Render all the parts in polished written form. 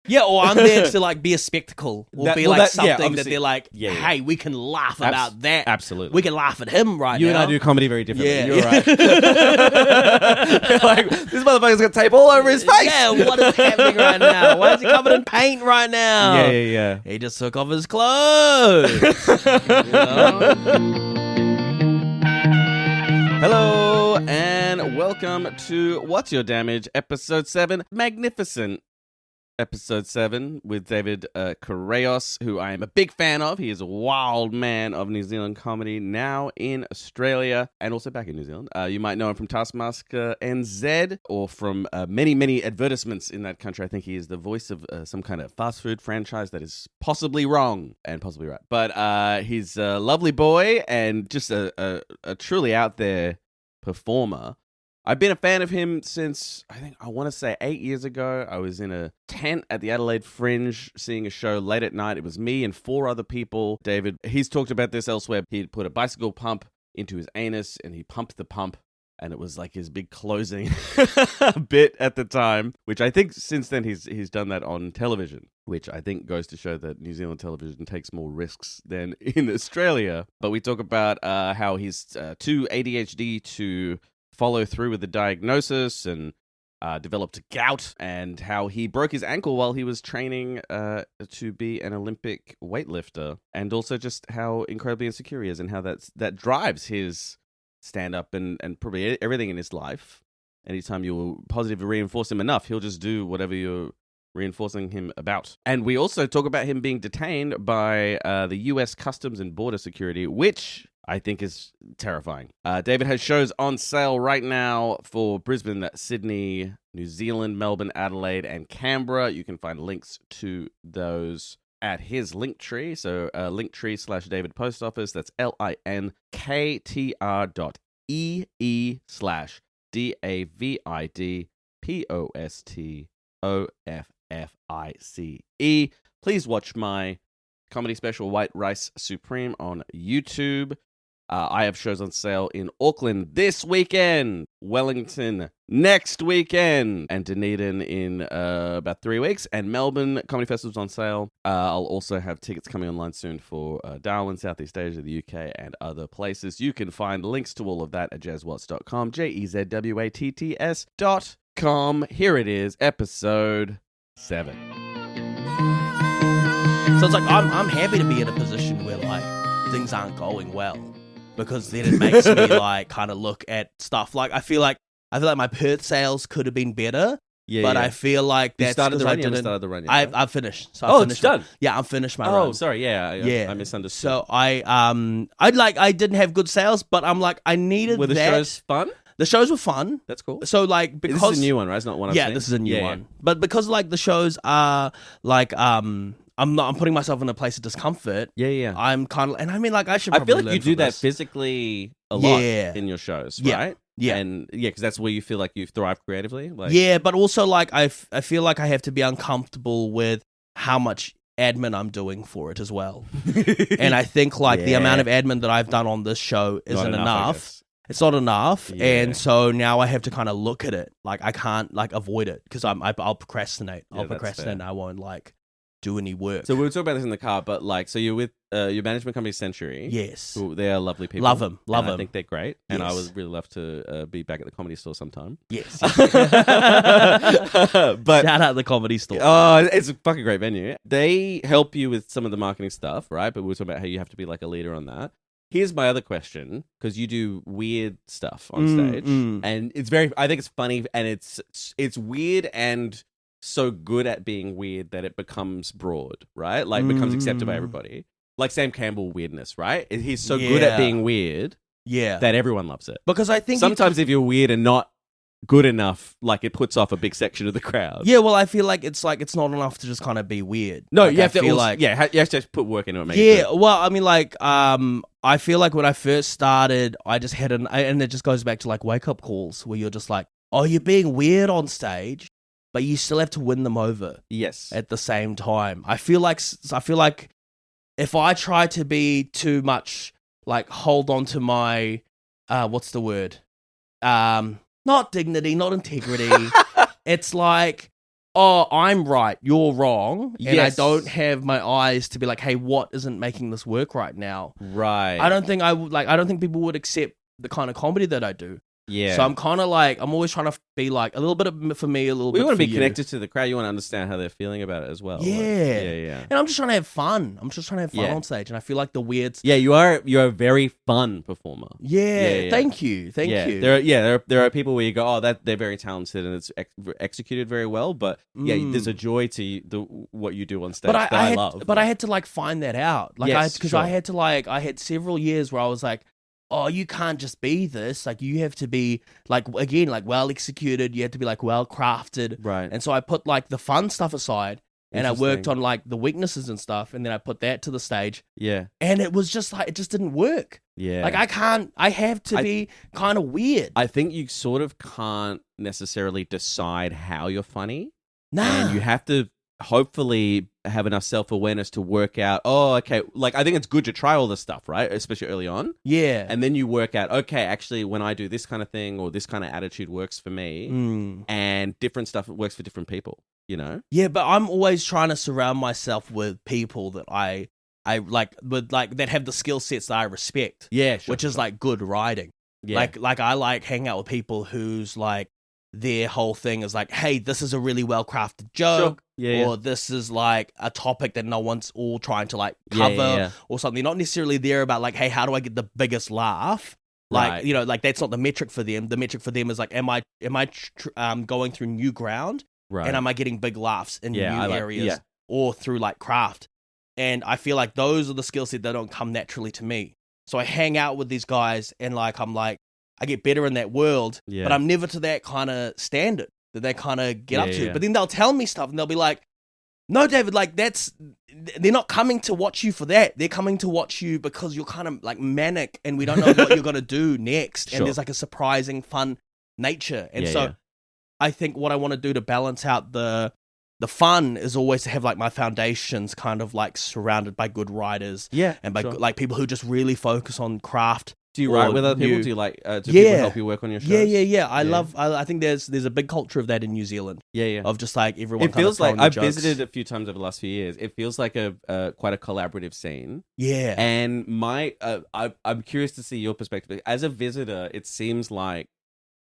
Yeah, or I'm there to like be a spectacle, or something that they're like, hey, we can laugh about that. Absolutely, we can laugh at him right now. You and I do comedy very differently. Yeah. You're right. Like, this motherfucker's got tape all over his face. Yeah, what is happening right now? Why is he covered in paint right now? Yeah. He just took off his clothes. Hello and welcome to What's Your Damage, Episode 7, Magnificent Episode 7 with David Correos, who I am a big fan of. He is a wild man of New Zealand comedy, now in Australia and also back in New Zealand. You might know him from Taskmaster NZ or from many advertisements in that country. I think he is the voice of some kind of fast food franchise that is possibly wrong and possibly right. But he's a lovely boy and just a truly out there performer. I've been a fan of him since, I want to say 8 years ago. I was in a tent at the Adelaide Fringe seeing a show late at night. It was me and 4 other people. David, he's talked about this elsewhere. He'd put a bicycle pump into his anus and he pumped the pump. And it was like his big closing bit at the time, which I think since then he's done that on television, which I think goes to show that New Zealand television takes more risks than in Australia. But we talk about how he's too ADHD to follow through with the diagnosis and developed gout, and how he broke his ankle while he was training to be an Olympic weightlifter, and also just how incredibly insecure he is and how that drives his stand-up and probably everything in his life. Anytime you positively reinforce him enough, he'll just do whatever you're reinforcing him about. And we also talk about him being detained by the US Customs and Border Security, which I think is terrifying. David has shows on sale right now for Brisbane, Sydney, New Zealand, Melbourne, Adelaide, and Canberra. You can find links to those at his Linktree. So Linktree/David Post Office. That's linktr.ee/DAVID Please watch my comedy special White Rice Supreme on YouTube. I have shows on sale in Auckland this weekend, Wellington next weekend, and Dunedin in about 3 weeks, and Melbourne Comedy Festival's on sale. I'll also have tickets coming online soon for Darwin, Southeast Asia, the UK, and other places. You can find links to all of that at jezwatts.com, jezwatts.com. Here it is, episode 7. So it's like I'm happy to be in a position where like things aren't going well, because then it makes me like kind of look at stuff. Like I feel like my Perth sales could have been better. But I feel like that's started the run. I've finished. So I've finished. It's done. Yeah, I'm finished my run. Oh, sorry. Yeah, I misunderstood. So I didn't have good sales, but I'm like I needed that. Were the shows fun? The shows were fun. That's cool. So like because this is a new one, right? It's not one I've seen. This is a new one. But because like the shows are like I'm putting myself in a place of discomfort. Yeah. I'm kind of, and I mean, like, I should. I feel like learn you do that this. physically a lot in your shows, right? Yeah, and because that's where you feel like you thrive creatively. Like, but also like I feel like I have to be uncomfortable with how much admin I'm doing for it as well. And I think like the amount of admin that I've done on this show isn't enough. It's not enough, and so now I have to kind of look at it. Like I can't like avoid it because I'll procrastinate. I'll procrastinate. And I won't like do any work. So we were talking about this in the car, but like, so you're with your management company Century. Yes. Who, they are lovely people. Love them. I think they're great. And I would really love to be back at the Comedy Store sometime. Yes. But shout out the Comedy Store. Oh, it's a fucking great venue. They help you with some of the marketing stuff, right? But we were talking about how you have to be like a leader on that. Here's my other question, because you do weird stuff on stage. And it's I think it's funny, and it's weird and so good at being weird that it becomes broad, right? Like becomes accepted by everybody. Like Sam Campbell weirdness, right? He's so good at being weird that everyone loves it. Because I think sometimes if you're weird and not good enough, like it puts off a big section of the crowd. Yeah, well, I feel like it's not enough to just kind of be weird. No, like, you have to feel like you have to put work into it. Well, I mean, like, I feel like when I first started, I just had and it just goes back to like wake up calls where you're just like, oh, you're being weird on stage, but you still have to win them over. Yes. At the same time, I feel like if I try to be too much, like hold on to my, what's the word? Not dignity, not integrity. It's like oh, I'm right, you're wrong, and Yes. I don't have my eyes to be like, hey, what isn't making this work right now? Right. I don't think I don't think people would accept the kind of comedy that I do. Yeah. So I'm kind of like, I'm always trying to be like a little bit of, for me, a little bit We want to for be you. connected to the crowd. You want to understand how they're feeling about it as well. Yeah. Yeah. And I'm just trying to have fun. I'm just trying to have fun Yeah. on stage. And I feel like the weird... Yeah, you're a very fun performer. Yeah. Thank you. Thank you. There are people where you go, oh, that they're very talented and it's executed very well, but there's a joy to what you do on stage that I love. But I had to like find that out. Like Yes, because sure. I had to like, I had several years where I was like, oh, you can't just be this. Like, you have to be, like, again, like, well executed. You have to be, like, well crafted. Right. And so I put, like, the fun stuff aside, and I worked Interesting. on, like, the weaknesses and stuff, and then I put that to the stage. Yeah. And it was just, like, it just didn't work. Yeah. Like, I have to be kind of weird. I think you sort of can't necessarily decide how you're funny. Nah. And you have to hopefully have enough self-awareness to work out, oh, okay, like I think it's good to try all this stuff, right? Especially early on. Yeah. And then you work out, okay, actually when I do this kind of thing or this kind of attitude works for me and different stuff works for different people, you know? Yeah, but I'm always trying to surround myself with people that I like, with like, that have the skill sets that I respect. Yeah, sure. Which is like good writing. Yeah. Like I like hanging out with people whose like their whole thing is like, hey, this is a really well crafted joke, or this is like a topic that no one's all trying to like cover or something. Not necessarily there about like, hey, how do I get the biggest laugh? Like, you know, like that's not the metric for them. The metric for them is like, am I going through new ground, and am I getting big laughs in new areas or through like craft? And I feel like those are the skill sets that don't come naturally to me. So I hang out with these guys, and like I'm like, I get better in that world, but I'm never to that kind of standard that they kind of get up to. Yeah. But then they'll tell me stuff, and they'll be like, no, David, like they're not coming to watch you for that. They're coming to watch you because you're kind of like manic, and we don't know what you're going to do next. And there's like a surprising, fun nature. And I think what I want to do to balance out the fun is always to have like my foundations kind of like surrounded by good writers, and by like people who just really focus on craft. Do you write with other people? Do you like do people help you work on your shows? Yeah. I think there's a big culture of that in New Zealand. Yeah. Of just like everyone. It feels like I've jokes. visited a few times over the last few years. It feels like a quite a collaborative scene. Yeah. And I'm curious to see your perspective. As a visitor, it seems like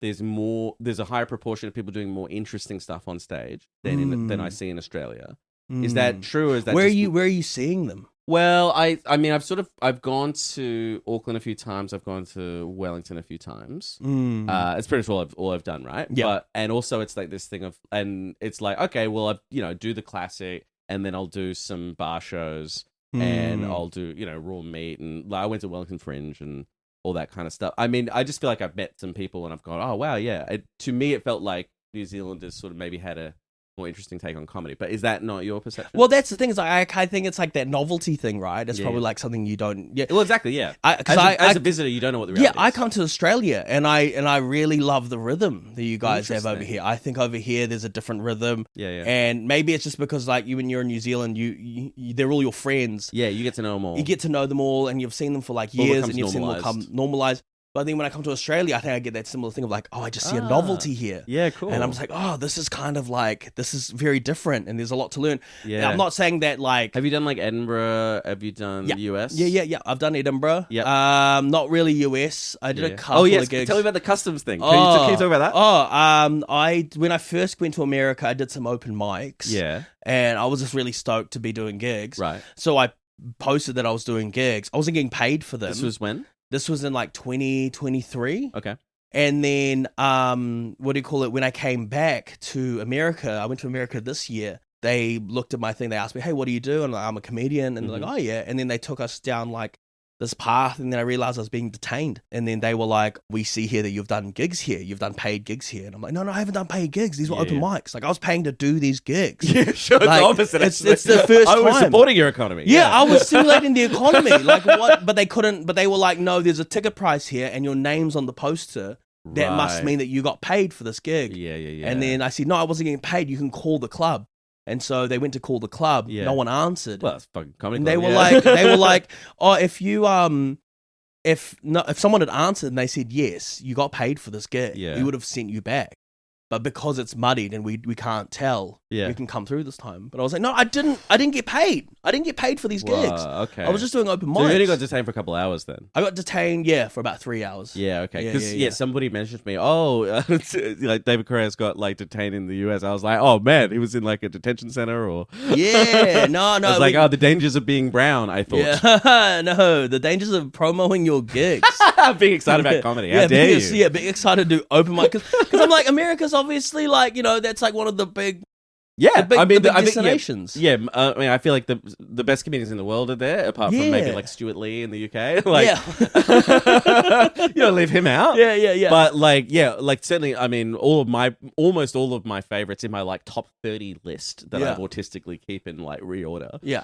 there's a higher proportion of people doing more interesting stuff on stage than I see in Australia. Is that true? Or is that where are you seeing them? Well, I mean, I've gone to Auckland a few times. I've gone to Wellington a few times. It's pretty much all I've done, right? Yeah. And also it's like this thing of, and it's like, okay, well, do the classic, and then I'll do some bar shows, and I'll do, raw meat, and like, I went to Wellington Fringe and all that kind of stuff. I mean, I just feel like I've met some people, and I've gone, oh wow, yeah. To me, it felt like New Zealanders sort of maybe had a more interesting take on comedy, but is that not your perception? Well, that's the thing. Is I think it's like that novelty thing, right? It's probably like something you don't. Yeah. Well, exactly. Yeah. As a visitor, you don't know what the reality is. I come to Australia and I really love the rhythm that you guys have over here. I think over here there's a different rhythm. Yeah. And maybe it's just because like when you're in New Zealand, you they're all your friends. Yeah, you get to know them all. You get to know them all, and you've seen them for like years, and you've seen them become normalized. But then when I come to Australia, I think I get that similar thing of like, oh, I just see a novelty here. Yeah, cool. And I'm just like, oh, this is kind of like, this is very different, and there's a lot to learn. Yeah. And I'm not saying that like... Have you done like Edinburgh? Have you done US? Yeah. I've done Edinburgh. Yeah. Not really US. I did a couple of gigs. Tell me about the customs thing. Can you talk about that? When I first went to America, I did some open mics. Yeah. And I was just really stoked to be doing gigs. Right. So I posted that I was doing gigs. I wasn't getting paid for them. This was when? This was in like 2023. Okay. And then, when I came back to America, I went to America this year. They looked at my thing. They asked me, hey, what do you do? And I'm a comedian. And they're like, oh, yeah. And then they took us down like this path. And then I realized I was being detained. And then they were like, we see here that you've done gigs here. You've done paid gigs here. And I'm like, no, I haven't done paid gigs. These were open mics. Like I was paying to do these gigs. Yeah, sure. Like, the opposite. It's the first time. I was supporting your economy. Yeah, I was stimulating the economy. Like what? But they couldn't. But they were like, no, there's a ticket price here, and your name's on the poster. That must mean that you got paid for this gig. Yeah. And then I said, no, I wasn't getting paid. You can call the club. And so they went to call the club. Yeah. No one answered. Well, it's fucking comedy. And club, they were like, oh, if someone had answered and they said yes, you got paid for this gig, we would have sent you back. But because it's muddied and we can't tell, Yeah. You can come through this time. But I was like, no, I didn't get paid. I didn't get paid for these gigs. Okay. I was just doing open mics. So you only got detained for a couple hours then? I got detained, for about 3 hours. Yeah, okay. Because, somebody mentioned me, like David Correos got, like, detained in the US. I was like, oh, man, he was in, like, a detention center or... Yeah, no. I was like, the dangers of being brown, I thought. Yeah, no, the dangers of promoting your gigs. Being excited about comedy. How dare you? Yeah, being excited to do open mic. Because I'm like, America's obviously, like, that's like one of the big... Yeah, the big destinations. I feel like the best comedians in the world are there, apart from maybe like Stuart Lee in the UK. You don't leave him out. Yeah. But certainly, I mean, almost all of my favorites in my like top 30 list that I autistically keep in like reorder. Yeah.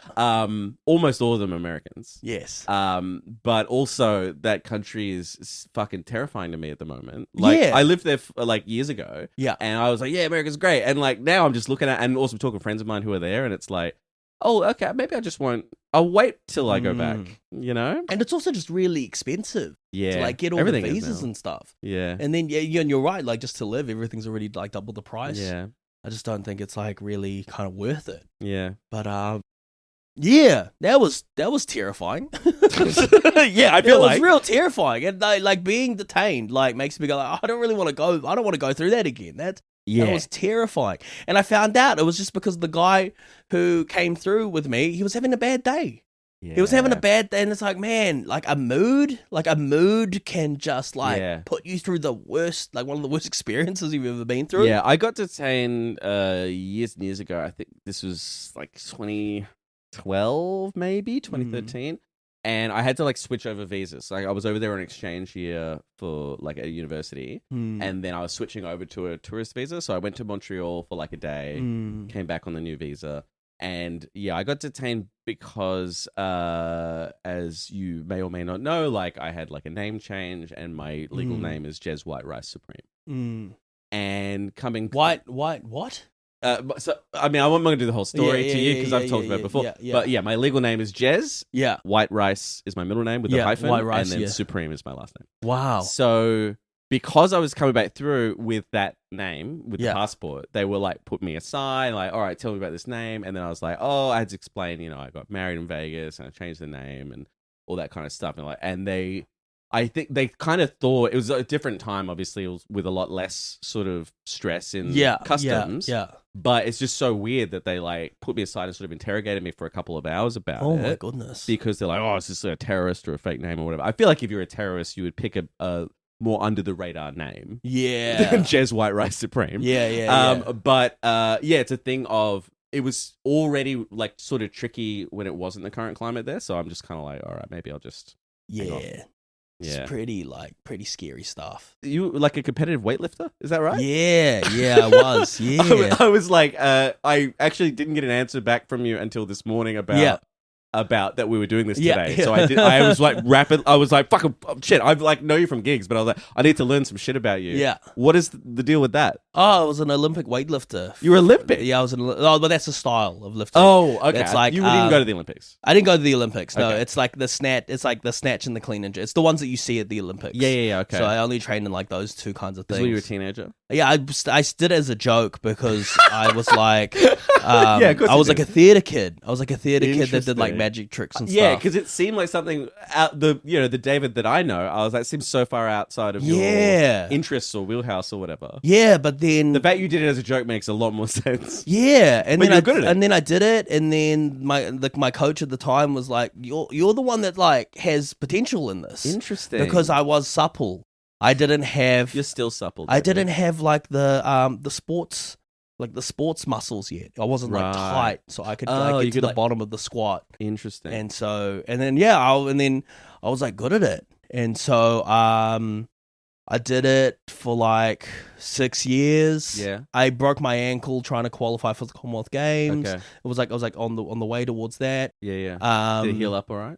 Almost all of them are Americans. Yes. But also that country is fucking terrifying to me at the moment. Like I lived there like years ago. Yeah. And I was like, yeah, America's great. And like now I'm just looking at. And also talking to friends of mine who are there, and it's like, oh, okay, maybe I just won't. I'll wait till I go back, And it's also just really expensive. Yeah. To like get all the visas and stuff. Yeah. And then, and you're right, like just to live, everything's already like double the price. Yeah. I just don't think it's like really kind of worth it. Yeah. But, that was terrifying. Yeah, I feel it like was real terrifying. And like being detained, like makes me go like, I don't really want to go. I don't want to go through that again. That was terrifying. And I found out it was just because the guy who came through with me, he was having a bad day. Yeah. He was having a bad day, and it's like, man, like a mood can just like put you through the worst, like one of the worst experiences you've ever been through. Yeah, I got detained years and years ago. I think this was like 2012, maybe 2013. And I had to like switch over visas. Like I was over there on exchange year for like a university, and then I was switching over to a tourist visa. So I went to Montreal for like a day, came back on the new visa, and I got detained because, as you may or may not know, like I had like a name change, and my legal name is Jez White Rice Supreme. And coming what? So I mean, I'm not going to do the whole story to you because I've talked about it before. But my legal name is Jez. Yeah. White Rice is my middle name with the hyphen. White Rice, and then Supreme is my last name. Wow. So because I was coming back through with that name, with the passport, they were like, put me aside, like, all right, tell me about this name. And then I was like, oh, I had to explain, I got married in Vegas and I changed the name and all that kind of stuff. And I think they kind of thought it was a different time. Obviously, it was with a lot less sort of stress in customs. Yeah. But it's just so weird that they like put me aside and sort of interrogated me for a couple of hours about it. Oh my goodness! Because they're like, "Oh, is this a terrorist or a fake name or whatever?" I feel like if you're a terrorist, you would pick a more under the radar name. Yeah, than Jez White Rice Supreme. Yeah. But it's a thing of. It was already like sort of tricky when it wasn't the current climate there. So I'm just kind of like, all right, maybe I'll just hang on. It's pretty scary stuff. You like a competitive weightlifter? Is that right? Yeah, I was. Yeah. I was like, I actually didn't get an answer back from you until this morning about that we were doing this today. So I was like, fucking shit. I like know you from gigs, but I was like, I need to learn some shit about you. Yeah. What is the deal with that? Oh, I was an Olympic weightlifter. You were Olympic? Yeah, I was but that's a style of lifting. Oh, okay. It's like, you didn't go to the Olympics. I didn't go to the Olympics. No, Okay. it's like the snatch and the clean and jerk. It's the ones that you see at the Olympics. Yeah. Okay. So I only trained in like those two kinds of things. When you were a teenager? Yeah, I did it as a joke because I was like, of course I was you like a theater kid. I was like a theater kid that did like Interesting. magic tricks and Yeah, stuff. because it seemed like something out the David that I know. I was like, it seems so far outside of your interests or wheelhouse or whatever. Yeah, but then The fact you did it as a joke makes a lot more sense. yeah, and But then you're good at it. and then I did it, and then my coach at the time was like, "You're the one that like has potential in this." Interesting. Because I was supple. I didn't have. You're still supple. I David. didn't have like the sports muscles yet. I wasn't like Right. tight, so I could Oh, like, you get to could, the like- bottom of the squat. Interesting. And then I was like good at it. And so I did it for like 6 years. Yeah. I broke my ankle trying to qualify for the Commonwealth Games. Okay. It was like I was like on the way towards that. Yeah. Did it heal up all right?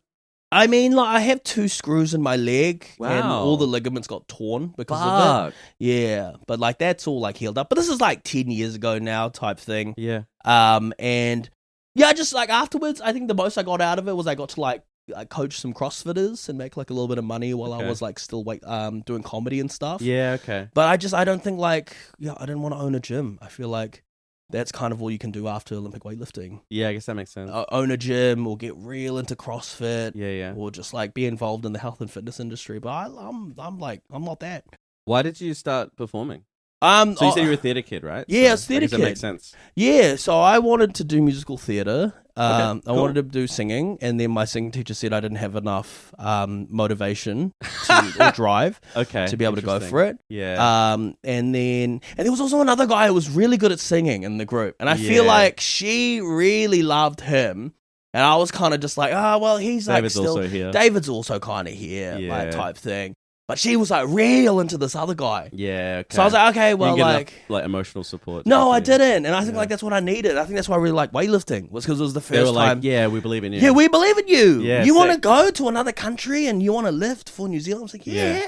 I mean, like I have 2 screws in my leg, and Wow. all the ligaments got torn because of it. Yeah, but like that's all like healed up. But this is like 10 years ago now, type thing. Yeah. And yeah, just like afterwards, I think the most I got out of it was I got to like coach some CrossFitters and make like a little bit of money while I was like still doing comedy and stuff. Yeah. Okay. But I don't think like I didn't want to own a gym. I feel like that's kind of all you can do after Olympic weightlifting. Yeah, I guess that makes sense. Own a gym or get real into CrossFit. Yeah. Or just like be involved in the health and fitness industry. But I'm not that. Why did you start performing? So you said you were a theatre kid, right? Yeah, I was So theatre I guess kid. That makes sense. Yeah, so I wanted to do musical theatre. Okay, I wanted to do singing, and then my singing teacher said I didn't have enough motivation or drive to be able to go for it. Yeah. And there was also another guy who was really good at singing in the group, and I feel like she really loved him. And I was kind of just like, well, he's David's like still also here. David's also kind of here, Yeah. like type thing. But she was like real into this other guy. Yeah. Okay. So I was like, okay, well, you didn't like, get enough, emotional support. no, I didn't, and I think like that's what I needed. I think that's why I really like weightlifting was because it was the They were first like, time. yeah, we believe in you. Yeah, we believe in you. Yeah, you want to sick. go to another country and you want to lift for New Zealand? I was like, yeah.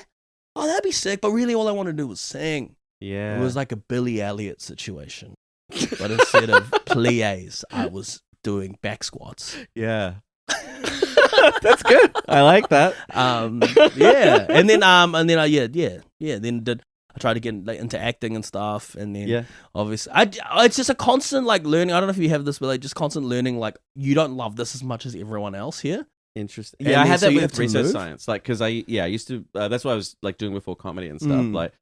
Oh, that'd be sick. But really, all I wanted to do was sing. Yeah. It was like a Billy Elliot situation, but instead of plies, I was doing back squats. Yeah. That's good. I like that. Yeah, and then Then I tried to get like, into acting and stuff, and then obviously, it's just a constant like learning. I don't know if you have this, but like just constant learning. Like you don't love this as much as everyone else here. Interesting. And Yeah, I then had so that you have with to research move? science. Like, because I used to. That's what I was like doing before comedy and stuff. Like,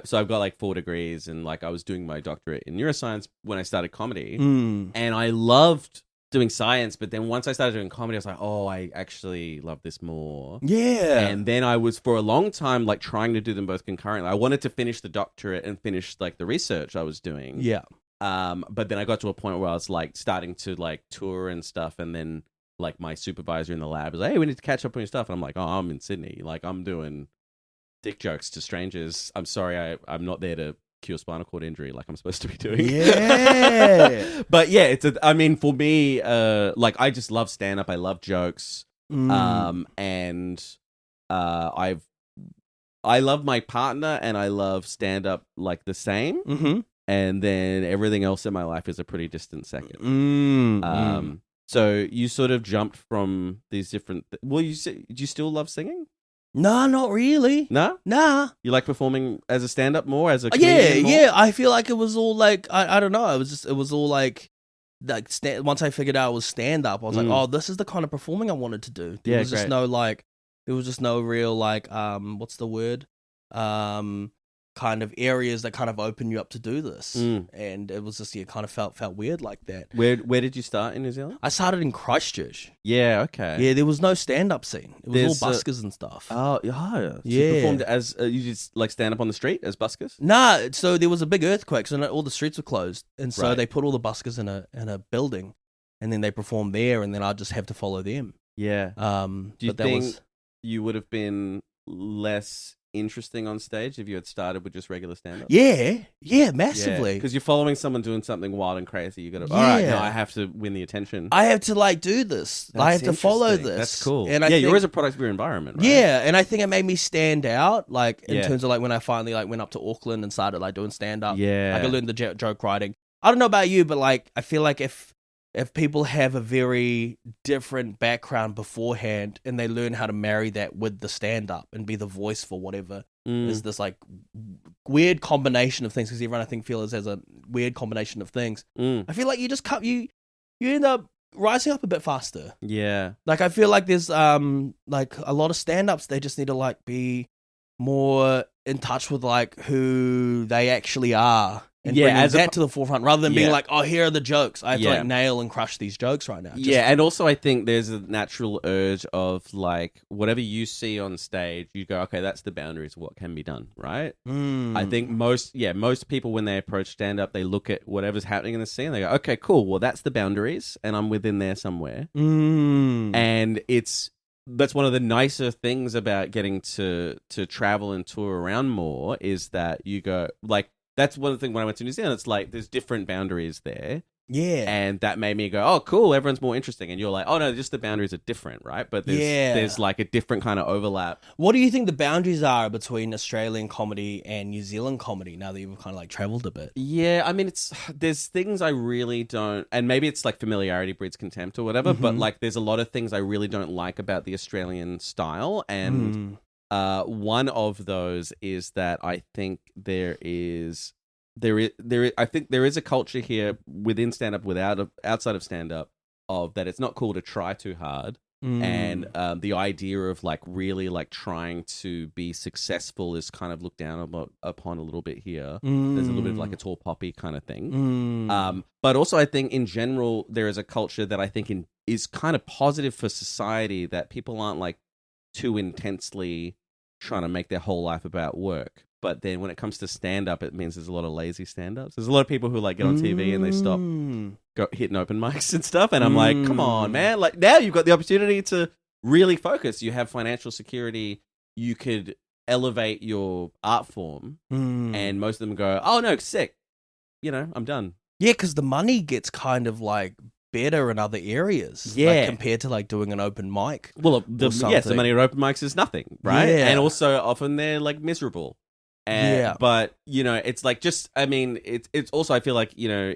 so I've got like 4 degrees, and like I was doing my doctorate in neuroscience when I started comedy, and I loved doing science. But then once I started doing comedy, I was like, oh, I actually love this more. Yeah. And then I was for a long time like trying to do them both concurrently. I wanted to finish the doctorate and finish like the research I was doing. Yeah. But then I got to a point where I was like starting to like tour and stuff, and then like my supervisor in the lab was like, hey, we need to catch up on your stuff. And I'm like, oh, I'm in Sydney. Like I'm doing dick jokes to strangers. I'm sorry, I'm not there to cure spinal cord injury like I'm supposed to be doing. Yeah. But yeah, I mean, for me, like I just love stand up. I love jokes. And I love my partner and I love stand up like the same. Mm-hmm. And then everything else in my life is a pretty distant second. So you sort of jumped from these different. Do you still love singing? No, not really. No? Nah. You like performing as a stand-up more, as a comedian more? Yeah. I feel like it was all like I don't know. It was all like once I figured out it was stand-up, I was like, oh, this is the kind of performing I wanted to do. There was just no real like what's the word? Kind of areas that kind of open you up to do this, and it was just kind of felt weird like that. Where did you start in New Zealand? I started in Christchurch. Yeah, okay. Yeah, there was no stand-up scene. It was all buskers and stuff. Oh, yeah. So yeah. you performed as you just like stand up on the street as buskers? Nah, so there was a big earthquake, so all the streets were closed, and so they put all the buskers in a building, and then they performed there, and then I'd just have to follow them. Yeah. Do you but think you would have been less interesting on stage if you had started with just regular stand-up? Yeah, massively. Because you're following someone doing something wild and crazy. You got to, all right, now I have to win the attention. I have to like do this. I have to follow this. That's cool. And you're as a product of your environment, right? Yeah, and I think it made me stand out, like in terms of like when I finally like went up to Auckland and started like doing stand-up. Yeah, I could learn the joke writing. I don't know about you, but like I feel like if people have a very different background beforehand and they learn how to marry that with the stand-up and be the voice for whatever is this like weird combination of things, because everyone I think feels has a weird combination of things. I feel like you just you end up rising up a bit faster. Yeah. Like I feel like there's like a lot of stand-ups, they just need to like be more in touch with like who they actually are. And bringing that to the forefront rather than being like, oh, here are the jokes. I have to like nail and crush these jokes right now. And also I think there's a natural urge of like whatever you see on stage, you go, okay, that's the boundaries of what can be done, right? I think most people when they approach stand-up, they look at whatever's happening in the scene, they go, okay, cool, well that's the boundaries and I'm within there somewhere. And that's one of the nicer things about getting to travel and tour around more is that you go like, that's one thing when I went to New Zealand, it's like there's different boundaries there. Yeah. And that made me go, oh, cool, everyone's more interesting. And you're like, oh, no, just the boundaries are different, right? But there's like a different kind of overlap. What do you think the boundaries are between Australian comedy and New Zealand comedy now that you've kind of like traveled a bit? Yeah, I mean, there's things I really don't, and maybe it's like familiarity breeds contempt or whatever, but like there's a lot of things I really don't like about the Australian style. And one of those is that I think there is I think there is a culture here within stand-up, outside of stand-up, of that it's not cool to try too hard. And the idea of like really like trying to be successful is kind of looked down upon a little bit here. There's a little bit of like a tall poppy kind of thing. But also I think in general there is a culture that I think is kind of positive for society, that people aren't like too intensely trying to make their whole life about work. But then when it comes to stand-up, it means there's a lot of lazy stand-ups. There's a lot of people who like get on TV and they stop hitting open mics and stuff. And I'm like, come on, man. Like now you've got the opportunity to really focus. You have financial security. You could elevate your art form. And most of them go, oh, no, sick. You know, I'm done. Yeah, because the money gets kind of like better in other areas. Yeah. Like, compared to like doing an open mic. Well, the money at open mics is nothing, right? Yeah. And also often they're like miserable. But you know, it's like it's also, I feel like, you know,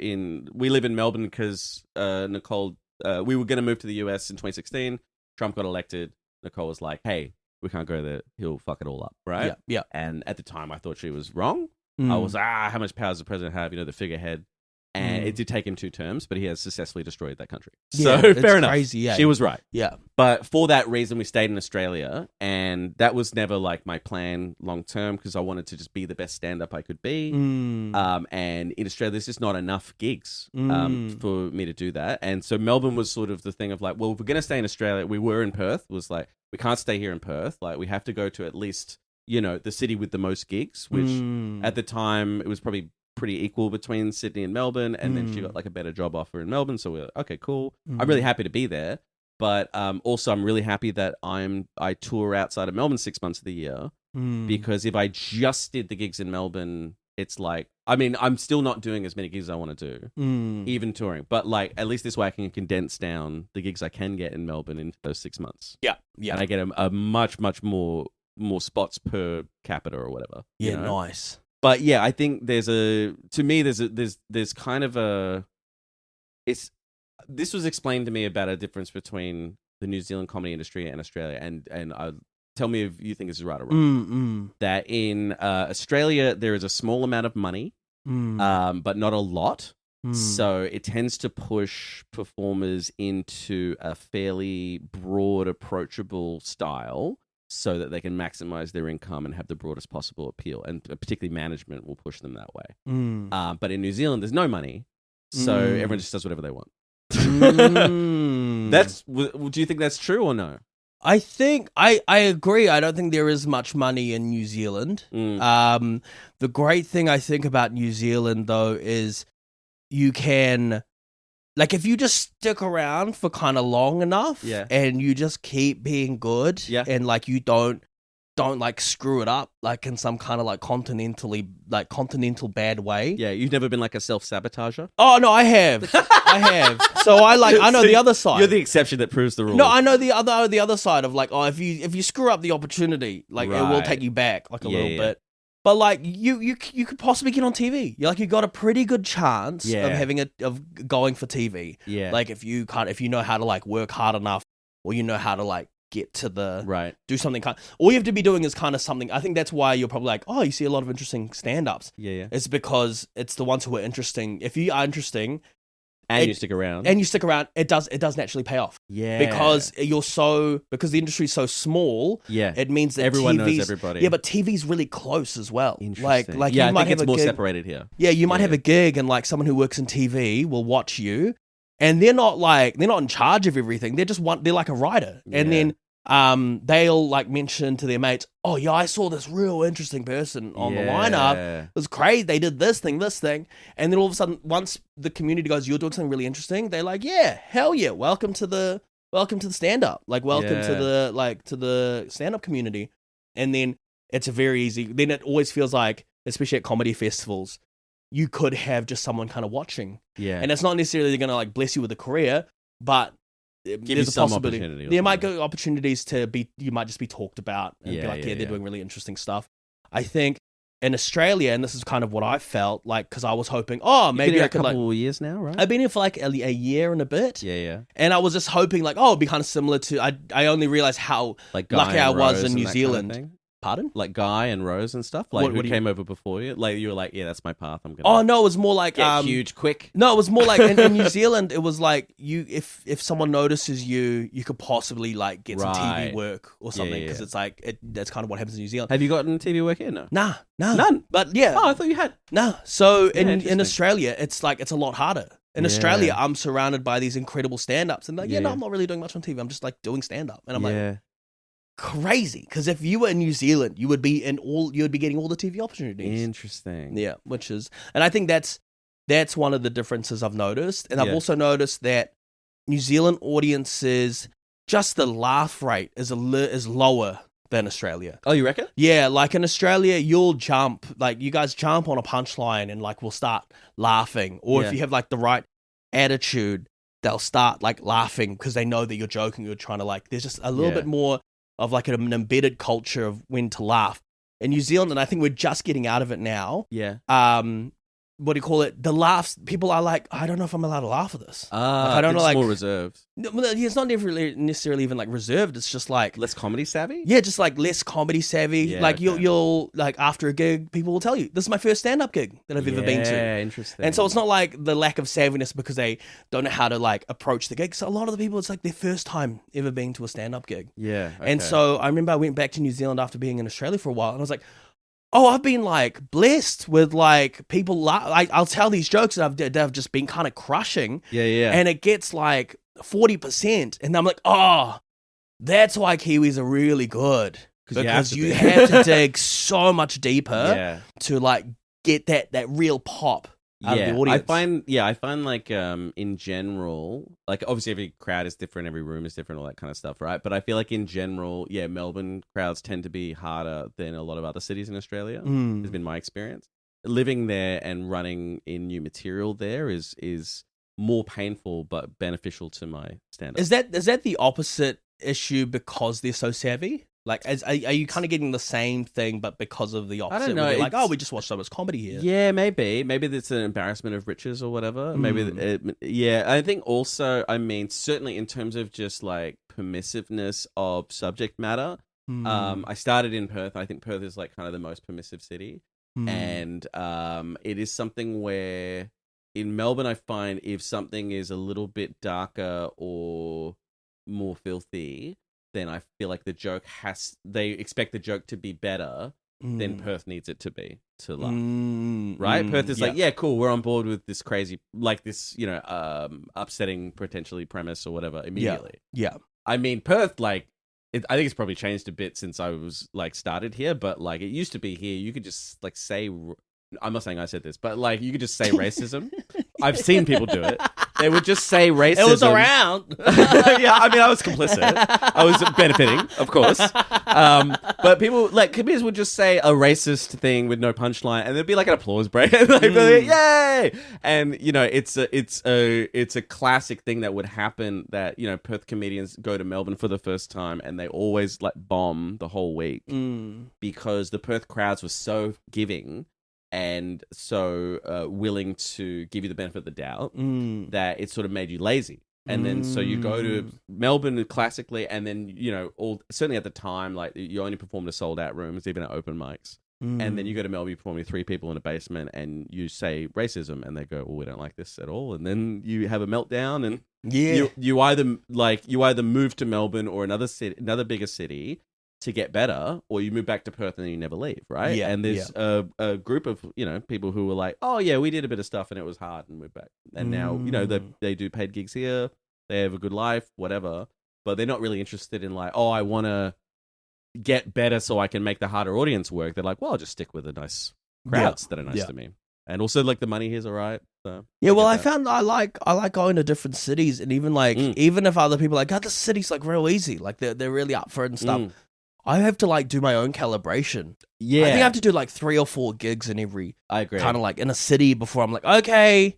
we live in Melbourne because Nicole, we were going to move to the US in 2016. Trump got elected. Nicole was like, hey, we can't go there. He'll fuck it all up. Right. Yeah. And at the time I thought she was wrong. I was how much power does the president have? You know, the figurehead. And it did take him 2 terms, but he has successfully destroyed that country. Yeah, so fair enough. Crazy, yeah. She was right. Yeah. But for that reason, we stayed in Australia, and that was never like my plan long term, because I wanted to just be the best stand-up I could be. And in Australia, there's just not enough gigs for me to do that. And so Melbourne was sort of the thing of like, well, if we're going to stay in Australia, we were in Perth, was like, we can't stay here in Perth. Like, we have to go to at least, you know, the city with the most gigs, which at the time, it was probably pretty equal between Sydney and Melbourne, and then she got like a better job offer in Melbourne, so we're like, okay, cool. I'm really happy to be there, but also I'm really happy that I tour outside of Melbourne 6 months of the year, because if I just did the gigs in Melbourne, it's like, I mean, I'm still not doing as many gigs as I want to do, even touring, but like at least this way I can condense down the gigs I can get in Melbourne into those 6 months. Yeah, and I get a much more spots per capita or whatever. Yeah, you know? nice. But yeah, I think there's kind of this was explained to me about a difference between the New Zealand comedy industry and Australia, and tell me if you think this is right or wrong. That in Australia there is a small amount of money, but not a lot. So it tends to push performers into a fairly broad, approachable style, so that they can maximize their income and have the broadest possible appeal. And particularly management will push them that way. But in New Zealand, there's no money, so everyone just does whatever they want. Do you think that's true or no? I think I agree. I don't think there is much money in New Zealand. The great thing I think about New Zealand, though, is you can... Like, if you just stick around for kind of long enough, and you just keep being good, and like you don't like screw it up, like in some kind of like continental bad way. Yeah, you've never been like a self-sabotager? Oh no, I have. So I know the other side. You're the exception that proves the rule. No, I know the other side of like, oh, if you screw up the opportunity, like it will take you back like a little bit. But like you could possibly get on TV. You got a pretty good chance of going for TV. Yeah. Like if you know how to like work hard enough, or you know how to like get to the do something all you have to be doing is kind of something. I think that's why you're probably like, oh, you see a lot of interesting stand-ups. Yeah. It's because it's the ones who are interesting. If you are interesting and you stick around, it does naturally pay off. Yeah, because because the industry's so small. Yeah, it means that everyone knows everybody. Yeah, but TV's really close as well. Interesting. Like yeah, you might I think have it's more gig, separated here. Yeah, you might have a gig, and like someone who works in TV will watch you, and they're not in charge of everything. They're like a writer, and then they'll like mention to their mates, oh yeah, I saw this real interesting person on the lineup. It was crazy. They did this thing, and then all of a sudden, once the community goes, you're doing something really interesting, they're like, yeah, hell yeah, welcome to the stand up, like welcome to the stand up community, and then it's a very easy. Then it always feels like, especially at comedy festivals, you could have just someone kind of watching, and it's not necessarily going to like bless you with a career, but there's a possibility. There might go opportunities you might just be talked about and be like, they're doing really interesting stuff. I think in Australia, and this is kind of what I felt like, because I was hoping, maybe I could a couple of years now, right? I've been here for like a year and a bit. Yeah. And I was just hoping like, it'd be kind of similar to, I only realized how lucky I was in New Zealand. Pardon? Like Guy and Rose and stuff? Like, who came over before you? Like, you were like, yeah, that's my path. I'm going to... Oh, no, it was more like... get huge, quick. No, it was more like in New Zealand, it was like if someone notices you could possibly like get some TV work or something because it's like, that's kind of what happens in New Zealand. Have you gotten TV work here? No. Nah. None? But yeah. Oh, I thought you had. Nah. So in Australia, it's like, it's a lot harder. In Australia, I'm surrounded by these incredible stand-ups. And like, no, I'm not really doing much on TV. I'm just like doing stand-up. And I'm like, crazy. Because if you were in New Zealand, you would be getting all the TV opportunities. Interesting. Yeah, and I think that's one of the differences I've noticed. And I've also noticed that New Zealand audiences, just the laugh rate is lower than Australia. Oh, you reckon? Yeah, like in Australia, you'll jump, like you guys jump on a punchline and like we'll start laughing. Or if you have like the right attitude, they'll start like laughing because they know that you're joking, you're trying to like, there's just a little bit more of like an embedded culture of when to laugh. In New Zealand, and I think we're just getting out of it now. Yeah. What do you call it? The laughs, people are like, I don't know if I'm allowed to laugh at this. I don't know, like more reserved. It's not necessarily even like reserved. It's just like less comedy savvy. Yeah, just like less comedy savvy. Yeah, like you'll like after a gig, people will tell you this is my first stand up gig that I've ever been to. Yeah, interesting. And so it's not like the lack of savviness because they don't know how to like approach the gig. So a lot of the people, it's like their first time ever being to a stand up gig. Yeah. Okay. And so I remember I went back to New Zealand after being in Australia for a while, and I was like, oh, I've been like blessed with like people. I'll tell these jokes that I've just been kind of crushing. Yeah. And it gets like 40%, and I'm like, oh, that's why Kiwis are really good because you have to dig so much deeper to like get that real pop out of the audience. I find like in general, like obviously every crowd is different, every room is different, all that kind of stuff, right? But I feel like in general, Melbourne crowds tend to be harder than a lot of other cities in Australia. Has been my experience. Living there and running in new material there is more painful but beneficial to my stand-up. Is that the opposite issue because they're so savvy? Like, are you kind of getting the same thing, but because of the opposite? I don't know. Like, oh, we just watched so much comedy here. Yeah, maybe. Maybe it's an embarrassment of riches or whatever. Maybe, I think also, I mean, certainly in terms of just like permissiveness of subject matter, I started in Perth. I think Perth is like kind of the most permissive city. And it is something where in Melbourne, I find if something is a little bit darker or more filthy, then I feel like they expect the joke to be better than Perth needs it to be to laugh. Right? Perth is like, yeah, cool, we're on board with this crazy, like this, upsetting potentially premise or whatever immediately. Yeah. I mean, Perth, like, I think it's probably changed a bit since I was like started here, but like it used to be here, you could just like say, I'm not saying I said this, but like you could just say racism. I've seen people do it. They would just say racism. It was around. Yeah, I mean, I was complicit. I was benefiting, of course. But people, like, comedians would just say a racist thing with no punchline, and there'd be like an applause break. Like, yay! And, it's a classic thing that would happen that, Perth comedians go to Melbourne for the first time, and they always, like, bomb the whole week because the Perth crowds were so giving and so willing to give you the benefit of the doubt that it sort of made you lazy. And then so you go to Melbourne classically, and then, certainly at the time, like you only performed to sold out rooms, even at open mics. And then you go to Melbourne, you perform with 3 people in a basement, and you say racism, and they go, well, we don't like this at all. And then you have a meltdown, and you either move to Melbourne or another bigger city to get better, or you move back to Perth and then you never leave, right? Yeah, and there's a group of, people who were like, oh yeah, we did a bit of stuff and it was hard and moved back. And now, they do paid gigs here, they have a good life, whatever, but they're not really interested in like, oh, I want to get better so I can make the harder audience work. They're like, well, I'll just stick with the nice crowds that are nice to me. And also like the money here's all right. So I found I like going to different cities, and even like, even if other people are like, God, this city's like real easy, like they're really up for it and stuff. I have to like do my own calibration. Yeah. I think I have to do like 3 or 4 gigs in every, I agree, kind of like in a city before I'm like, okay.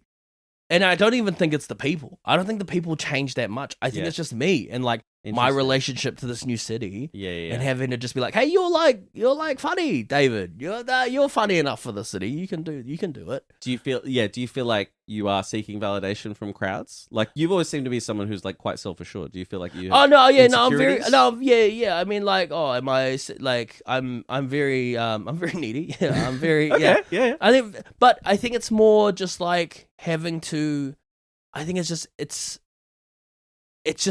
And I don't even think it's the people. I don't think the people change that much. I think it's just me. And like, my relationship to this new city. Yeah. And having to just be like, hey, you're like funny, David. You're funny enough for the city. You can do it. Do you feel like you are seeking validation from crowds? Like, you've always seemed to be someone who's like quite self-assured. Do you feel like you have I mean, like, am I like I'm very needy. Yeah, I'm very okay, yeah. I think it's more just like having to. I think it's just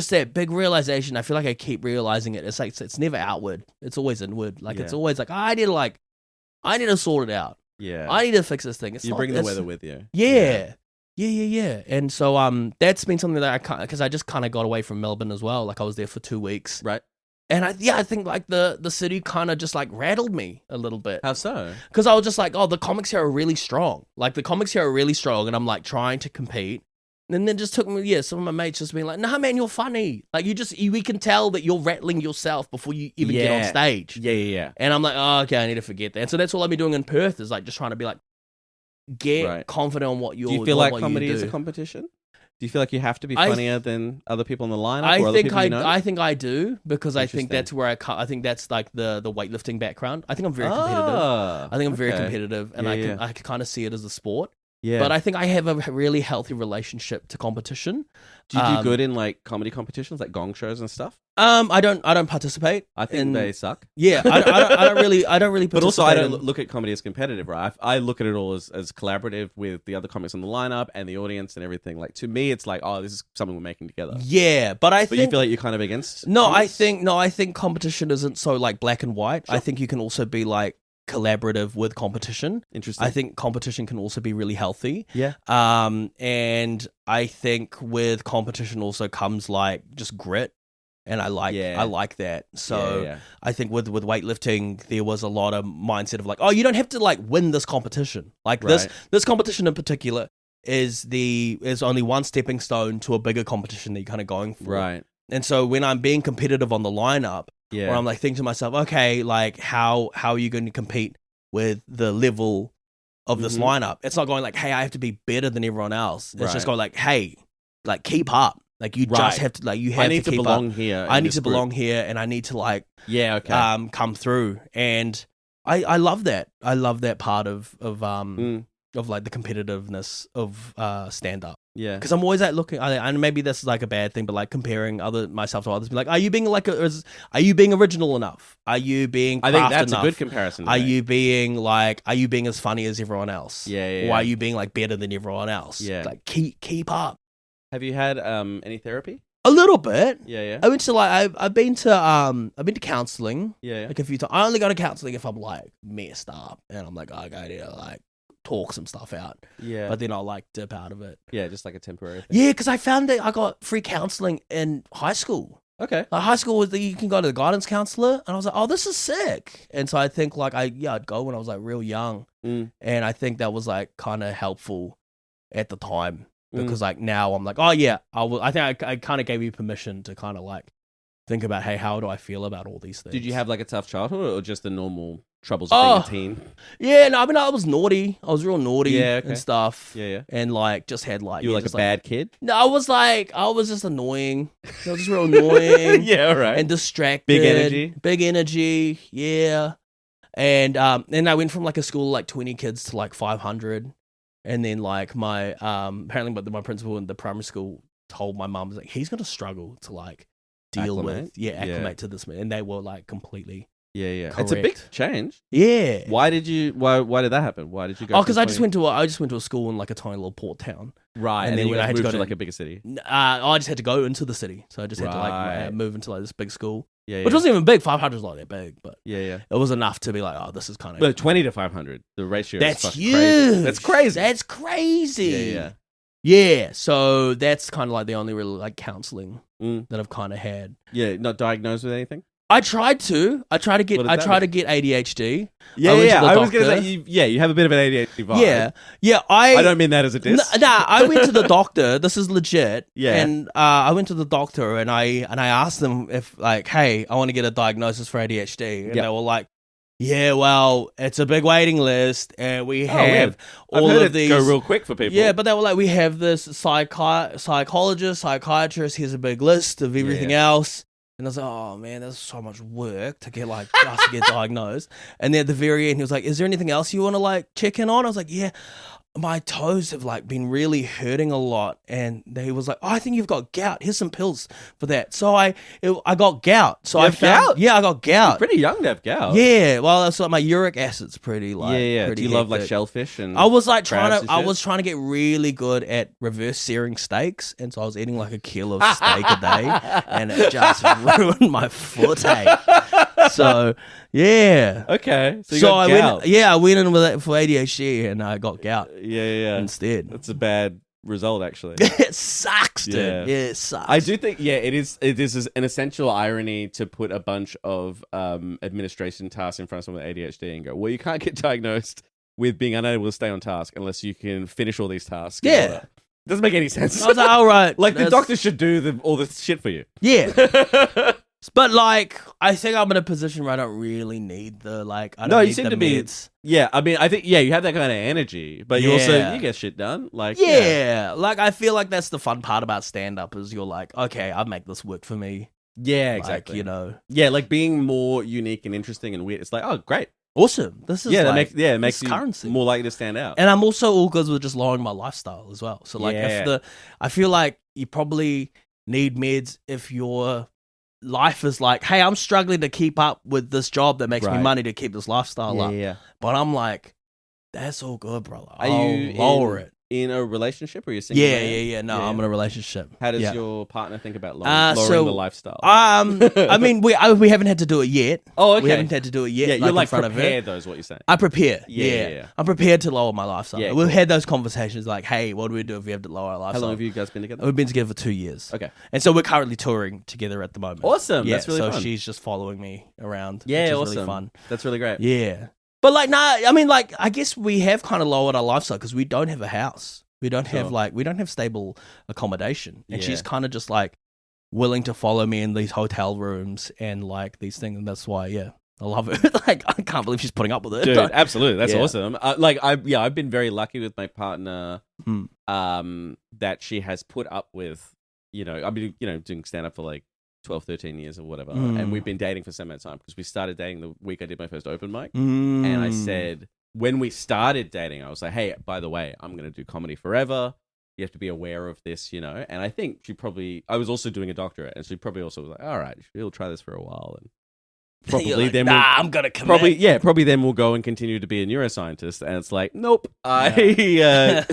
that big realization. I feel like I keep realizing it. It's like it's never outward. It's always inward. Like it's always like I need to sort it out. Yeah, I need to fix this thing. You bring the weather with you. Yeah. And so that's been something that I can't, because I just kind of got away from Melbourne as well. Like I was there for 2 weeks, right? And I think like the city kind of just like rattled me a little bit. How so? Because I was just like, oh, the comics here are really strong. Like the comics here are really strong, and I'm like trying to compete. And then just took me, some of my mates just being like, nah, man, you're funny. Like we can tell that you're rattling yourself before you even get on stage. Yeah. And I'm like, oh, okay, I need to forget that. And so that's all I've been doing in Perth is like just trying to be like, get confident on what you're doing. Do you feel like comedy is a competition? Do you feel like you have to be funnier than other people in the lineup? I think I do, because I think that's where I think that's like the weightlifting background. I think I'm very competitive. And I can kind of see it as a sport. Yeah. But I think I have a really healthy relationship to competition. Do you do good in like comedy competitions, like gong shows and stuff? I don't participate. I think they suck. Yeah, I don't really participate. But also, I don't look at comedy as competitive, right? I look at it all as collaborative with the other comics on the lineup and the audience and everything. Like, to me, it's like, oh, this is something we're making together. Yeah, but think you feel like you're kind of against. I think competition isn't so like black and white. Sure. I think you can also be like collaborative with competition. Interesting. I think competition can also be really healthy. Yeah. And I think with competition also comes like just grit. And I like that. So I think with weightlifting, there was a lot of mindset of like, oh, you don't have to like win this competition. Like this competition in particular is only one stepping stone to a bigger competition that you're kind of going for. Right. And so when I'm being competitive on the lineup, where I'm like thinking to myself, okay, like how are you going to compete with the level of this lineup? It's not going like, hey, I have to be better than everyone else. It's just going like, hey, like keep up. Like you just have to, like you have to keep up. I need to belong here, and I need to like come through. And I love that. I love that part of like the competitiveness of stand up. Yeah, because I'm always like looking, and maybe this is like a bad thing, but like comparing myself to others, be like, are you being original enough? Are you being craft enough? I think that's a good comparison. Are you being as funny as everyone else? Yeah. Or are you being like better than everyone else? Yeah, like keep up. Have you had any therapy? A little bit. Yeah. I went to like I've been to counseling. Yeah. Like a few times. I only go to counseling if I'm like messed up, and I'm like, I go to like talk some stuff out. Yeah. But then I'll like dip out of it. Yeah, just like a temporary thing. Yeah, because I found that I got free counseling in high school. Okay. Like high school you can go to the guidance counselor, and I was like, oh, this is sick. And so I think like I'd go when I was like real young, and I think that was like kind of helpful at the time, because like now I'm like, oh yeah, I think I kind of gave you permission to kind of like think about, hey, how do I feel about all these things? Did you have like a tough childhood, or just the normal troubles of being a teen? Yeah, no, I mean, I was naughty. I was real naughty and stuff. Yeah. And like just had like... You were like a bad kid? No, I was just annoying. I was just real annoying. Yeah, all right. And distracted. Big energy, yeah. And then I went from like a school of like 20 kids to like 500. And then like my, apparently my principal in the primary school told my mum, like, he's going to struggle to like deal acclimate to this. And they were like completely... Yeah. Correct. It's a big change. Yeah. Why did that happen? Why did you go? Oh, because I just went to a school in like a tiny little port town. Right. And then when I had to go to like a bigger city. I just had to go into the city. So I just had to like move into like this big school. Yeah. Which wasn't even big. 500 is not that big, but yeah. It was enough to be like, oh, this is kind of... But 20 to 500, the ratio that's is huge. Crazy. That's crazy. Yeah. Yeah, so that's kind of like the only real like counseling that I've kind of had. Yeah, not diagnosed with anything? I tried to get ADHD. Yeah. I was going to say, you have a bit of an ADHD vibe. Yeah. I don't mean that as a diss. I went to the doctor. This is legit. Yeah. And I went to the doctor and I asked them if like, hey, I want to get a diagnosis for ADHD. And they were like, yeah, well, it's a big waiting list, and we have all of these. Go real quick for people. Yeah, but they were like, we have this psychologist, psychiatrist. Here's a big list of everything else. And I was like, oh man, that's so much work to get like just to get diagnosed. And then at the very end, he was like, is there anything else you want to like check in on? I was like, yeah, my toes have like been really hurting a lot. And he was like, oh, I think you've got gout. Here's some pills for that. So I got gout. So You I have found, gout? yeah, I got gout. You're pretty young to have gout. Yeah, well, that's like my uric acid's pretty like pretty Do you love like hectic. shellfish and? I was like crabs and I shit? was trying to get really good at reverse searing steaks, and so I was eating like a kilo of steak a day, and it just ruined my foot. So yeah, Okay, so you so got gout. I went in with it for ADHD, and I got gout Yeah. instead. That's a bad result, actually. It sucks, dude. Yeah. Yeah, it sucks. I do think, it is an essential irony to put a bunch of administration tasks in front of someone with ADHD and go, well, you can't get diagnosed with being unable to stay on task unless you can finish all these tasks. in Yeah. order. Doesn't make any sense. I was like, all right, Like, the that's- doctor should do all the shit for you. Yeah. But like, I think I'm in a position where I don't really need the like. I don't No, you need seem the to be. meds. Yeah, I mean, I think you have that kind of energy, but you Yeah. you get shit done. Like, Yeah, like I feel like that's the fun part about stand up is you're like, okay, I'll make this work for me. yeah, Like, exactly. you know, Yeah, like being more unique and interesting and weird. It's like, oh, great. awesome. This is Yeah, like, it makes this you currency. more likely to stand out. And I'm also all good with just lowering my lifestyle as well. So like, Yeah. I feel like you probably need meds if your life is like, hey, I'm struggling to keep up with this job that makes me Right. money to keep this lifestyle up. yeah. But I'm like, that's all good, brother. Are I'll you lower it? in a relationship or you're single? Yeah, man? yeah. No, Yeah. I'm in a relationship. How does Yeah. your partner think about lowering so, the lifestyle? I mean, we haven't had to do it yet. oh, okay. We haven't had to do it yet. yeah, you're in like front of her. prepared, though, is what you're saying. I prepare. Yeah. Yeah. I'm prepared to lower my lifestyle. Yeah, We've cool. had those conversations like, hey, what do we do if we have to lower our How lifestyle? long have you guys been together? We've been together for 2 years. Okay. And so we're currently touring together at the moment. Awesome. Yeah, That's really so fun. she's just following me around. Yeah, which is awesome. really fun. That's really great. Yeah. But like, nah, I mean, like, I guess we have kind of lowered our lifestyle because we don't have a house. We don't Sure. have stable accommodation. And Yeah. she's kind of just like willing to follow me in these hotel rooms and like these things. And that's why, yeah, I love it. Like, I can't believe she's putting up with it. Dude, absolutely. That's Yeah. awesome. I've been very lucky with my partner Hmm. that she has put up with, I've been, doing stand up for like 12, 13 years or whatever. Mm. And we've been dating for some amount of time because we started dating the week I did my first open mic. Mm. And I said, when we started dating, I was like, hey, by the way, I'm going to do comedy forever. You have to be aware of this, And I think I was also doing a doctorate, and she probably also was like, all right, we'll try this for a while. And probably You're like, then I'm going to commit. probably then we'll go and continue to be a neuroscientist. And it's like, nope, I'm going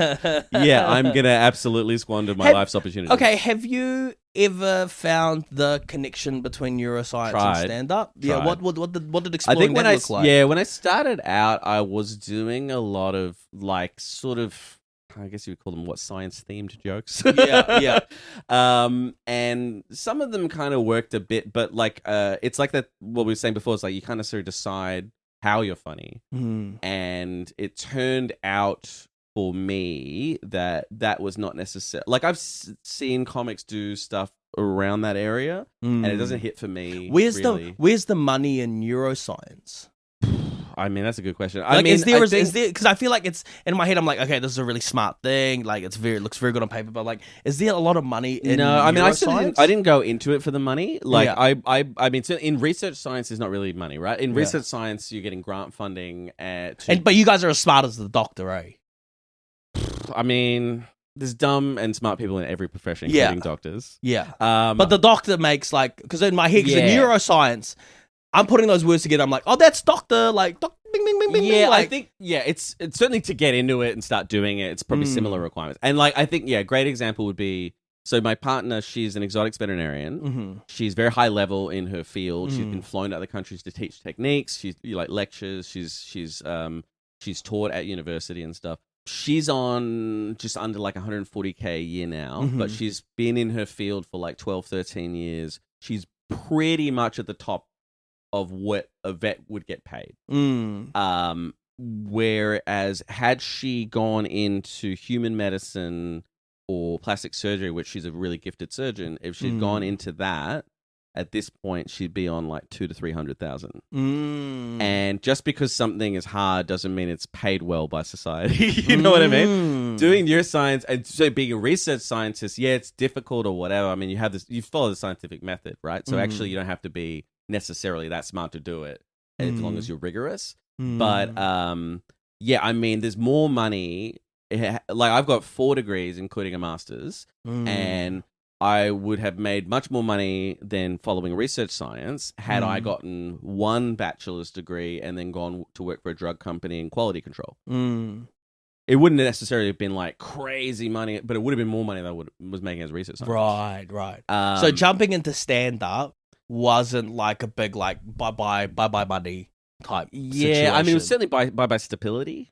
to absolutely squander my life's opportunities. Okay, have you ever found the connection between neuroscience Tried. and stand-up? Yeah, Tried. what did I exploring think when that look like? when I started out, I was doing a lot of like sort of, I guess you would call them science themed jokes. Yeah. And some of them kind of worked a bit, but like it's like that what we were saying before, it's like you kind of sort of decide how you're funny. Mm. And it turned out for me that was not necessary. Like I've seen comics do stuff around that area, and it doesn't hit for me. Where's really. the money in neuroscience? I mean, that's a good question. Like, I mean, is there because I feel like it's in my head. I'm like, okay, this is a really smart thing. Like, it looks very good on paper. But like, is there a lot of money in? No, I mean, neuroscience? I didn't go into it for the money. Like, Yeah. I mean, so in research science, is not really money, right? In Yeah. research science, you're getting grant funding. But you guys are as smart as the doctor, eh? I mean, there's dumb and smart people in every profession, Yeah. including doctors. Yeah. But But the doctor makes like because in my head, because in Yeah. neuroscience, I'm putting those words together. I'm like, oh, that's doctor. Like, bing, bing, bing, bing. yeah, bing. Like, I think it's certainly to get into it and start doing it. It's probably similar requirements. And like, I think a great example would be. So my partner, she's an exotics veterinarian. Mm-hmm. She's very high level in her field. She's been flown to other countries to teach techniques. She's like lectures. She's taught at university and stuff. She's on just under like 140K a year now, but she's been in her field for like 12, 13 years. She's pretty much at the top of what a vet would get paid. Whereas had she gone into human medicine or plastic surgery, which she's a really gifted surgeon, if she'd gone into that, at this point she'd be on like 200,000 to 300,000. Mm. And just because something is hard doesn't mean it's paid well by society. You know what I mean? Doing neuroscience and so being a research scientist, yeah, it's difficult or whatever. I mean, you follow the scientific method, right? So actually, you don't have to be necessarily that smart to do it as long as you're rigorous. But yeah, I mean, there's more money. Like I've got 4 degrees, including a master's, and I would have made much more money than following research science had I gotten 1 bachelor's degree and then gone to work for a drug company in quality control. It wouldn't necessarily have been like crazy money, but it would have been more money than I was making as a research scientist. Right. So jumping into stand-up wasn't like a big like bye-bye money type situation. I mean, it was certainly by stability.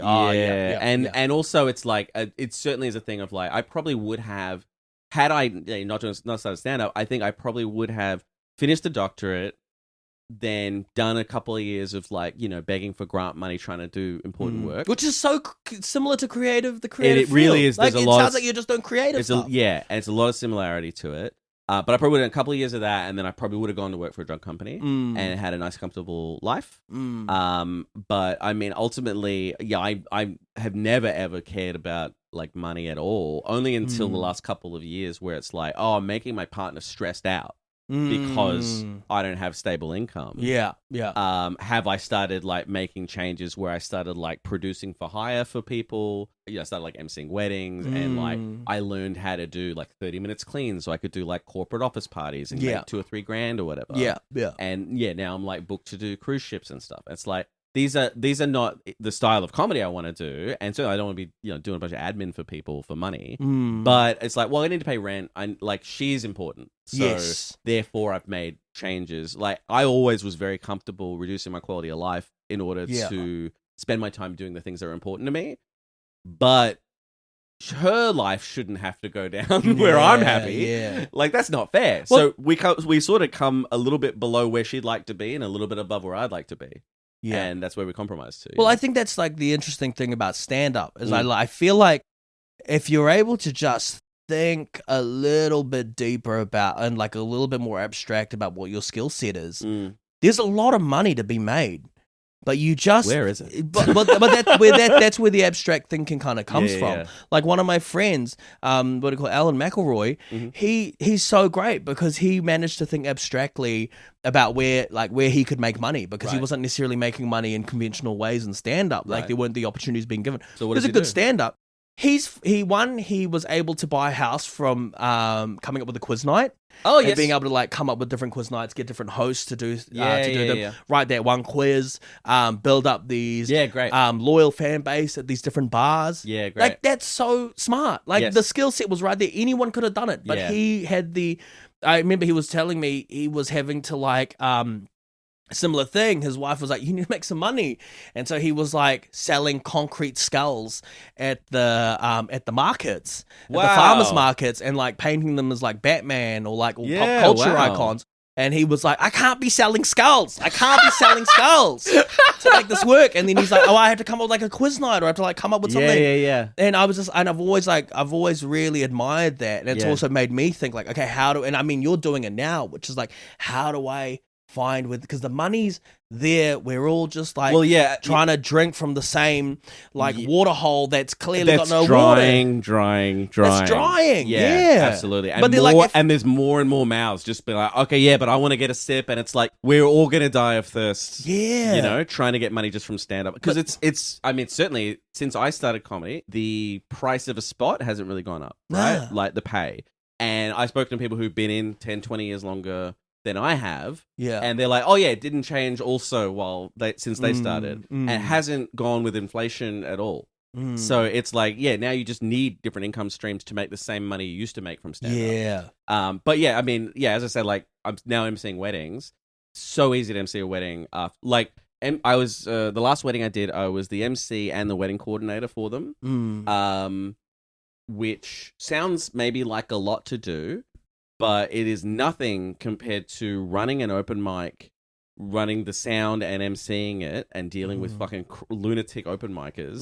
Oh, yeah. And also it's like, it certainly is a thing of like, I probably would have, had I not started stand-up, I think I probably would have finished a doctorate, then done a couple of years of like, begging for grant money, trying to do important work. Which is so similar to the creative it really field. is. Like, it sounds like you're just doing creative stuff. And it's a lot of similarity to it. But I probably would have done a couple of years of that, and then I probably would have gone to work for a drug company and had a nice, comfortable life. But I mean, ultimately, yeah, I have never ever cared about like money at all. Only until the last couple of years, where it's like, oh, I'm making my partner stressed out because I don't have stable income. Yeah. Have I started like making changes where I started like producing for hire for people? I started like emceeing weddings and like I learned how to do like 30 minutes clean so I could do like corporate office parties and make $2,000 or $3,000 or whatever. Yeah. And now I'm like booked to do cruise ships and stuff. It's like these are not the style of comedy I want to do, and so I don't want to be doing a bunch of admin for people for money. But it's like, well, I need to pay rent. I like she's important, so therefore I've made changes. Like I always was very comfortable reducing my quality of life in order to spend my time doing the things that are important to me. But her life shouldn't have to go down where I'm happy. Yeah. Like that's not fair. Well, so we sort of come a little bit below where she'd like to be and a little bit above where I'd like to be. Yeah. And that's where we compromise to. Well, I think that's like the interesting thing about stand-up is I feel like if you're able to just think a little bit deeper about and like a little bit more abstract about what your skill set is, there's a lot of money to be made. But you just where is it? But that's where the abstract thinking kind of comes from. Yeah. Like one of my friends, Alan McElroy, he's so great because he managed to think abstractly about where he could make money because he wasn't necessarily making money in conventional ways in stand up. Like there weren't the opportunities being given. So what does he do? Stand up. He was able to buy a house from coming up with a quiz night. Oh, yes. And being able to like come up with different quiz nights, get different hosts to do them, write that one quiz, build up these loyal fan base at these different bars. Yeah, great. Like that's so smart. Like the skill set was right there. Anyone could have done it, but he had I remember he was telling me he was having to like similar thing. His wife was like, you need to make some money, and so he was like selling concrete skulls at the markets, at the farmers markets, and like painting them as like Batman or like pop culture icons. And he was like, I can't be selling skulls to make this work. And then he's like, oh, I have to come up with like a quiz night, or I have to like come up with something. Yeah. And I've always really admired that, and it's also made me think like, okay, and I mean, you're doing it now, which is like, how do I find because the money's there, we're all just like trying to drink from the same like water hole that's clearly got no water. Drying. That's drying. Yeah, absolutely. And and there's more and more mouths just be like, okay, but I want to get a sip, and it's like we're all gonna die of thirst. Yeah, trying to get money just from stand up because it's. I mean, certainly since I started comedy, the price of a spot hasn't really gone up, right? Like the pay. And I've spoken to people who've been in 10, 20 years longer than I have, and they're like, "Oh yeah, it didn't change also since they started, and it hasn't gone with inflation at all." So it's like, now you just need different income streams to make the same money you used to make from stand up. But I mean, as I said, like I'm now emceeing weddings. So easy to MC a wedding. I was the last wedding I did, I was the MC and the wedding coordinator for them. Which sounds maybe like a lot to do. But it is nothing compared to running an open mic running the sound and emceeing it and dealing with fucking lunatic open micers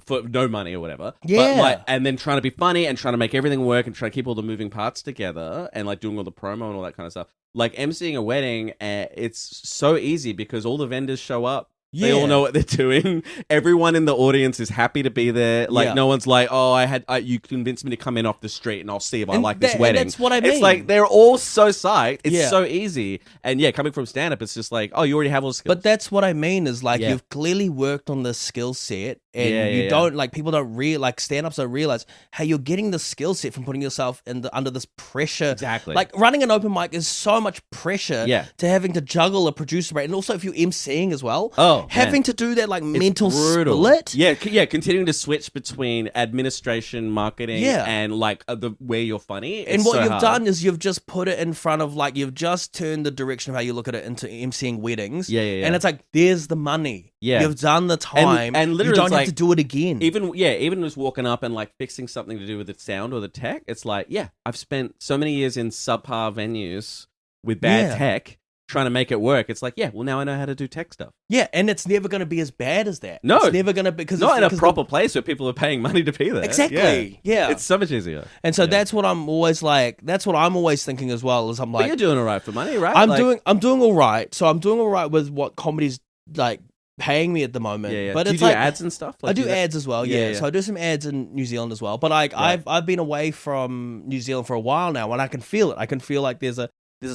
for no money or whatever. Yeah. But and then trying to be funny and trying to make everything work and trying to keep all the moving parts together and like doing all the promo and all that kind of stuff. Like emceeing a wedding, it's so easy because all the vendors show up. They all know what they're doing. Everyone in the audience is happy to be there. Like no one's like, "Oh, you convinced me to come in off the street, and I'll see if I like this wedding." That's what I mean. It's like they're all so psyched. It's so easy, and coming from stand up, it's just like, "Oh, you already have all the skills." But that's what I mean is like you've clearly worked on this skill set, and you don't like people don't stand ups don't realize how you're getting the skill set from putting yourself under this pressure. Exactly. Like running an open mic is so much pressure. To having to juggle a producer rate, and also if you're emceeing as well. Having to do that like mental split. Yeah, continuing to switch between administration, marketing, and like where you're funny. And what you've done is you've just put it in front of like you've just turned the direction of how you look at it into emceeing weddings. And it's like there's the money. You've done the time, and literally you don't have to do it again. Even just walking up and like fixing something to do with the sound or the tech. It's like I've spent so many years in subpar venues with bad tech. Trying to make it work. It's like, well, now I know how to do tech stuff. And it's never going to be as bad as that. No. It's never going to be... Because not in a proper place where people are paying money to be there. Exactly. Yeah. It's so much easier. And so that's what I'm always like... That's what I'm always thinking as well, is I'm like... But you're doing all right for money, right? I'm doing all right. So I'm doing all right with what comedy's like paying me at the moment. But do you do ads and stuff? Like, I do ads as well, So I do some ads in New Zealand as well. But like I've been away from New Zealand for a while now, and I can feel it. I can feel like there's a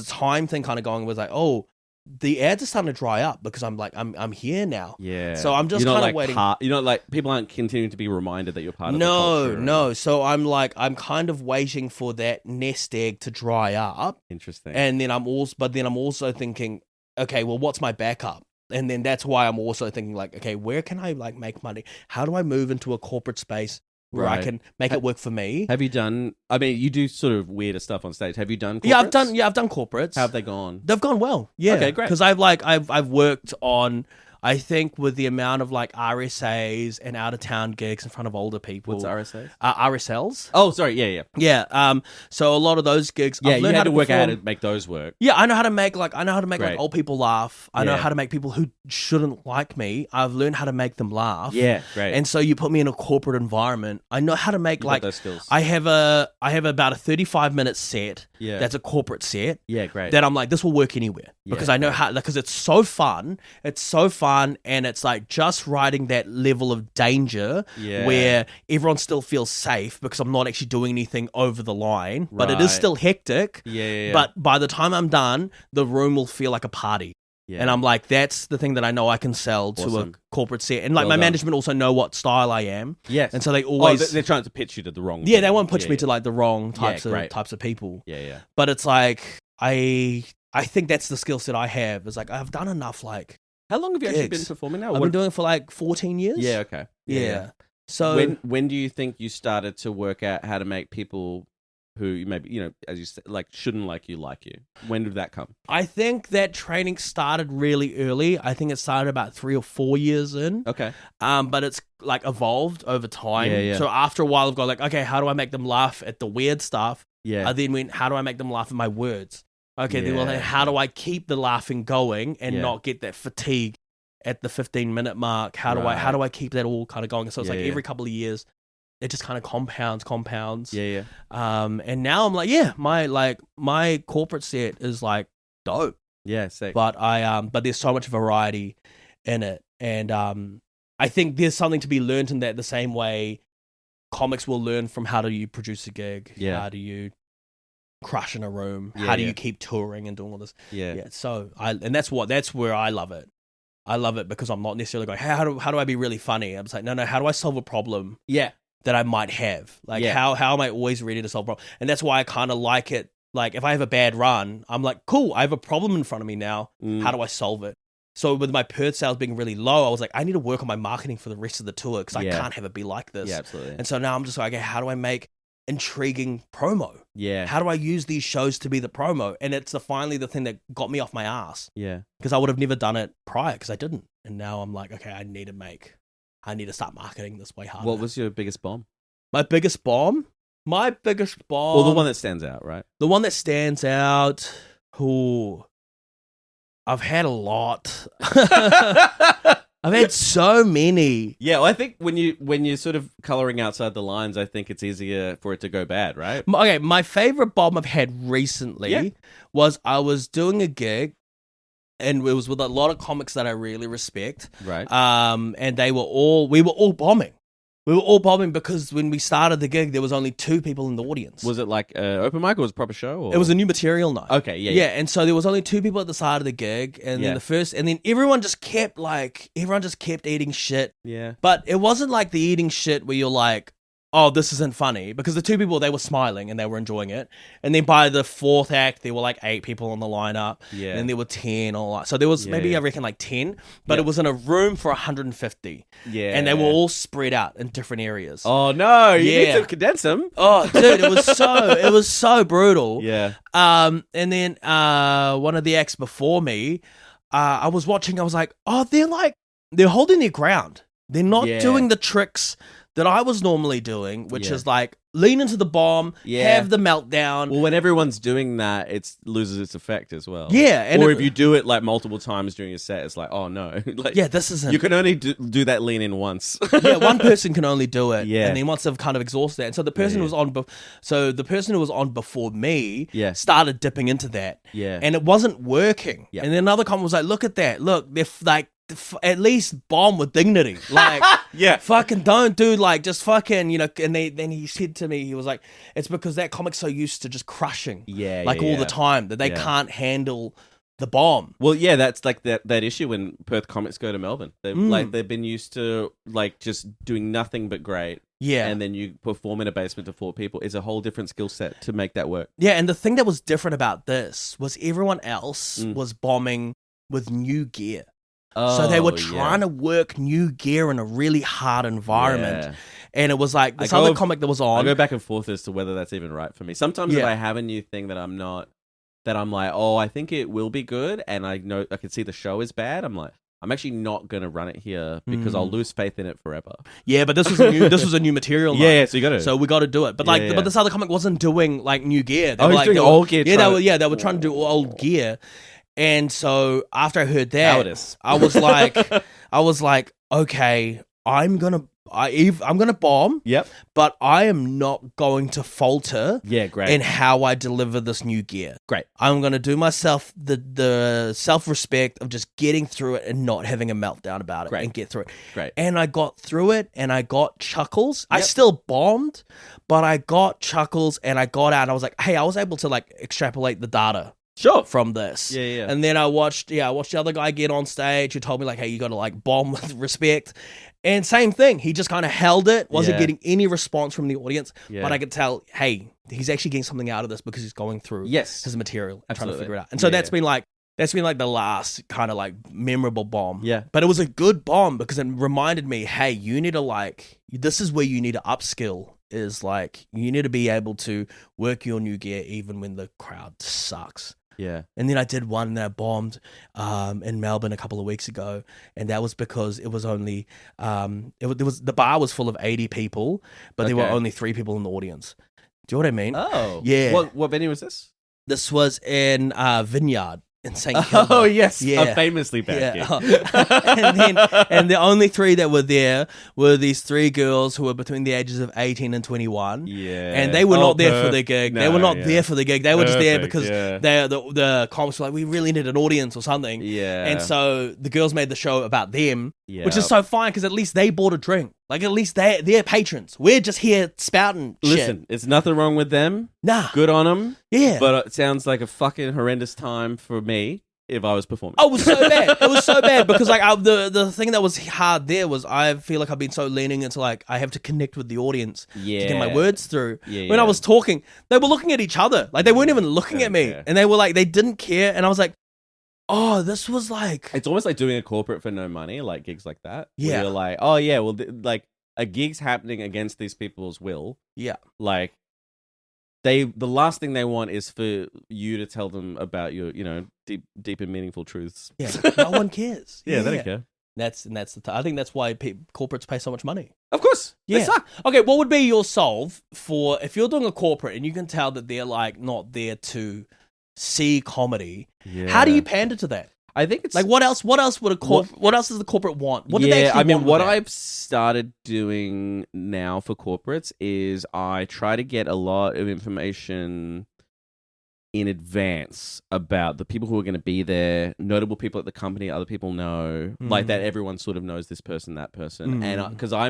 time thing kind of going with like, the ads are starting to dry up because I'm here now. So I'm just kind of waiting. People aren't continuing to be reminded that you're part of the culture. No. So I'm kind of waiting for that nest egg to dry up. Interesting. And then I'm also thinking, okay, well, what's my backup? And then that's why I'm also thinking like, okay, where can I like make money? How do I move into a corporate space where I can make it work for me? Have you done? I mean, you do sort of weirder stuff on stage. Have you done corporates? I've done corporates. How have they gone? They've gone well. Yeah. Okay, great. Because I've worked on, I think with the amount of like RSAs and out of town gigs in front of older people. What's RSAs? RSLs. Oh, sorry. Yeah. Yeah. So a lot of those gigs. Yeah, you had to work out how to make those work. Yeah, I know how to make like old people laugh. I know how to make people who shouldn't like me. I've learned how to make them laugh. Yeah, great. And so you put me in a corporate environment. I know how to make you like those skills. I have about a 35-minute set. Yeah. That's a corporate set. Yeah, great. That I'm like, this will work anywhere because I know how, because it's so fun. It's so fun, and it's like just riding that level of danger where everyone still feels safe because I'm not actually doing anything over the line, but it is still hectic. Yeah. But by the time I'm done, the room will feel like a party. Yeah. And I'm like, that's the thing that I know I can sell to a corporate set. And like my management also know what style I am. Yes. And so they always... they're trying to pitch you to the wrong... Yeah, they won't pitch me to like the wrong types of people. Yeah. But it's like, I think that's the skill set I have. It's like, I've done enough like... How long have you actually been performing now? I've been doing it for like 14 years. Yeah, okay. Yeah. So... When do you think you started to work out how to make people... who maybe, as you said, like shouldn't like you. When did that come? I think that training started really early. I think it started about 3 or 4 years in. Okay. But it's like evolved over time. Yeah. So after a while, I've got like, okay, how do I make them laugh at the weird stuff? Yeah. I then went, how do I make them laugh at my words? Okay, then how do I keep the laughing going and not get that fatigue at the 15-minute mark? How do I keep that all kind of going? So it's like every couple of years, it just kind of compounds. Yeah. And now I'm like, my corporate set is like dope. Yeah, sick. But but there's so much variety in it, and I think there's something to be learned in that the same way comics will learn from how do you produce a gig, how do you crush in a room, how do you keep touring and doing all this. Yeah. So that's where I love it. I love it because I'm not necessarily going, how do I be really funny? I'm just like, no, how do I solve a problem? Yeah. That I might have. Like, how am I always ready to solve a problem? And that's why I kind of like it. Like, if I have a bad run, I'm like, cool, I have a problem in front of me now. How do I solve it? So with my Perth sales being really low, I was like, I need to work on my marketing for the rest of the tour because I can't have it be like this. Yeah, absolutely. And so now I'm just like, okay, how do I make intriguing promo? Yeah. How do I use these shows to be the promo? And it's finally the thing that got me off my ass. Yeah. Because I would have never done it prior because I didn't. And now I'm like, okay, I need to start marketing this way harder. What was your biggest bomb? My biggest bomb? Well, the one that stands out, right? The one that stands out. Ooh. I've had a lot. I've had so many. Yeah, well, I think when you're sort of coloring outside the lines, I think it's easier for it to go bad, right? Okay, my favorite bomb I've had recently was I was doing a gig, and it was with a lot of comics that I really respect. Right. And we were all bombing. We were all bombing because when we started the gig, there was only 2 people in the audience. Was it like an open mic or was it a proper show? Or? It was a new material night. Okay, yeah. And so there was only 2 people at the side of the gig, and then then everyone just kept eating shit. Yeah. But it wasn't like the eating shit where you're like, oh, this isn't funny, because the 2 people, they were smiling and they were enjoying it. And then by the 4th act, there were like 8 people on the lineup. Yeah. And then there were 10 or like, so there was I reckon like 10, but it was in a room for 150. Yeah. And they were all spread out in different areas. Oh no, you need to condense them. Oh, dude, it was so brutal. Yeah. And then one of the acts before me, I was watching, I was like, oh, they're holding their ground. They're not doing the tricks that I was normally doing, which is like lean into the bomb, have the meltdown. Well, when everyone's doing that, it loses its effect as well. Yeah. And or if you do it like multiple times during a set, it's like, oh no. Like, this isn't. You can only do that lean in once. One person can only do it. Yeah. And then once they've kind of exhausted that. And so the person who was on before me started dipping into that. Yeah. And it wasn't working. Yeah. And then another comment was like, look at that. Look, they're like, at least bomb with dignity. Like, fucking don't do like, just fucking, you know. And then he said to me, he was like, it's because that comic's so used to just crushing all the time that they can't handle the bomb. Well, yeah, that's like that issue when Perth comics go to Melbourne. They've been used to like just doing nothing but great. Yeah. And then you perform in a basement to 4 people. It's a whole different skill set to make that work. Yeah, and the thing that was different about this was everyone else was bombing with new gear. So they were trying to work new gear in a really hard environment. Yeah. And it was like this other comic that was on. I go back and forth as to whether that's even right for me. Sometimes if I have a new thing that I'm like, oh, I think it will be good, and I know I can see the show is bad, I'm like, I'm actually not going to run it here because I'll lose faith in it forever. Yeah, but this was a new material. Yeah, so you got to. So we got to do it. But but this other comic wasn't doing like new gear. They were doing old gear. Yeah, they were trying to do old gear. And so after I heard that, I was like, okay, I'm gonna bomb. Yep. But I am not going to falter. Yeah, great. In how I deliver this new gear. Great. I'm gonna do myself the self-respect of just getting through it and not having a meltdown about it. Great. And get through it. Great. And I got through it and I got chuckles. Yep. I still bombed, but I got chuckles and I got out and I was like, hey, I was able to like extrapolate the data. Sure. From this. Yeah. And then I watched the other guy get on stage who told me like, hey, you got to like bomb with respect. And same thing. He just kind of held it, wasn't getting any response from the audience. Yeah. But I could tell, hey, he's actually getting something out of this because he's going through his material and trying to figure it out. And so that's been like the last kind of like memorable bomb. Yeah. But it was a good bomb because it reminded me, hey, you need to like, this is where you need to upskill. Is like, you need to be able to work your new gear even when the crowd sucks. Yeah. And then I did one that I bombed in Melbourne a couple of weeks ago, and that was because it was only the bar was full of 80 people, but there were only 3 people in the audience. Do you know what I mean? Oh. Yeah. What venue was this? This was in Vineyard. In St. Kilda. Oh yes, a famously bad gig. and the only 3 that were there were these 3 girls who were between the ages of 18 and 21. Yeah, and they were not there for the gig. They were not there for the gig. They were just there because the comics were like, we really need an audience or something. Yeah, and so the girls made the show about them, which is so fine because at least they bought a drink. Like, at least they're patrons. We're just here spouting shit. Listen, it's nothing wrong with them. Nah. Good on them. Yeah. But it sounds like a fucking horrendous time for me if I was performing. Oh, it was so bad. It was so bad because, like, the thing that was hard there was I feel like I've been so leaning into, like, I have to connect with the audience to get my words through. When I was talking, they were looking at each other. Like, they weren't even looking at me. And they were like, they didn't care. And I was like, oh, this was like... It's almost like doing a corporate for no money, like gigs like that. Yeah. Where you're like, oh, yeah, well, like... A gig's happening against these people's will. Yeah. Like, the last thing they want is for you to tell them about your, deep and meaningful truths. Yeah. No one cares. They don't care. I think that's why corporates pay so much money. Of course. Yeah. They suck. Okay, what would be your solve for if you're doing a corporate and you can tell that they're like not there to see comedy? Yeah. How do you pander to that? I think it's like what else would what else does the corporate want? What do they actually want what with that? I've started doing now for corporates is I try to get a lot of information in advance about the people who are going to be there, notable people at the company, other people know, like that everyone sort of knows this person, that person. And because I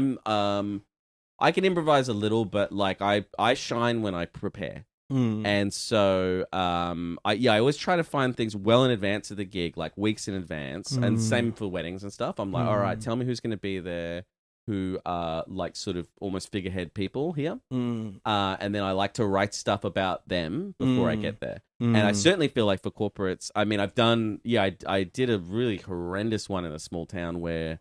can improvise a little, but like I shine when I prepare. And so I always try to find things well in advance of the gig, like weeks in advance, and same for weddings and stuff. I'm like, all right, tell me who's going to be there, who are like sort of almost figurehead people here. And then I like to write stuff about them before I get there. And I certainly feel like for corporates, I mean, I've done, I did a really horrendous one in a small town where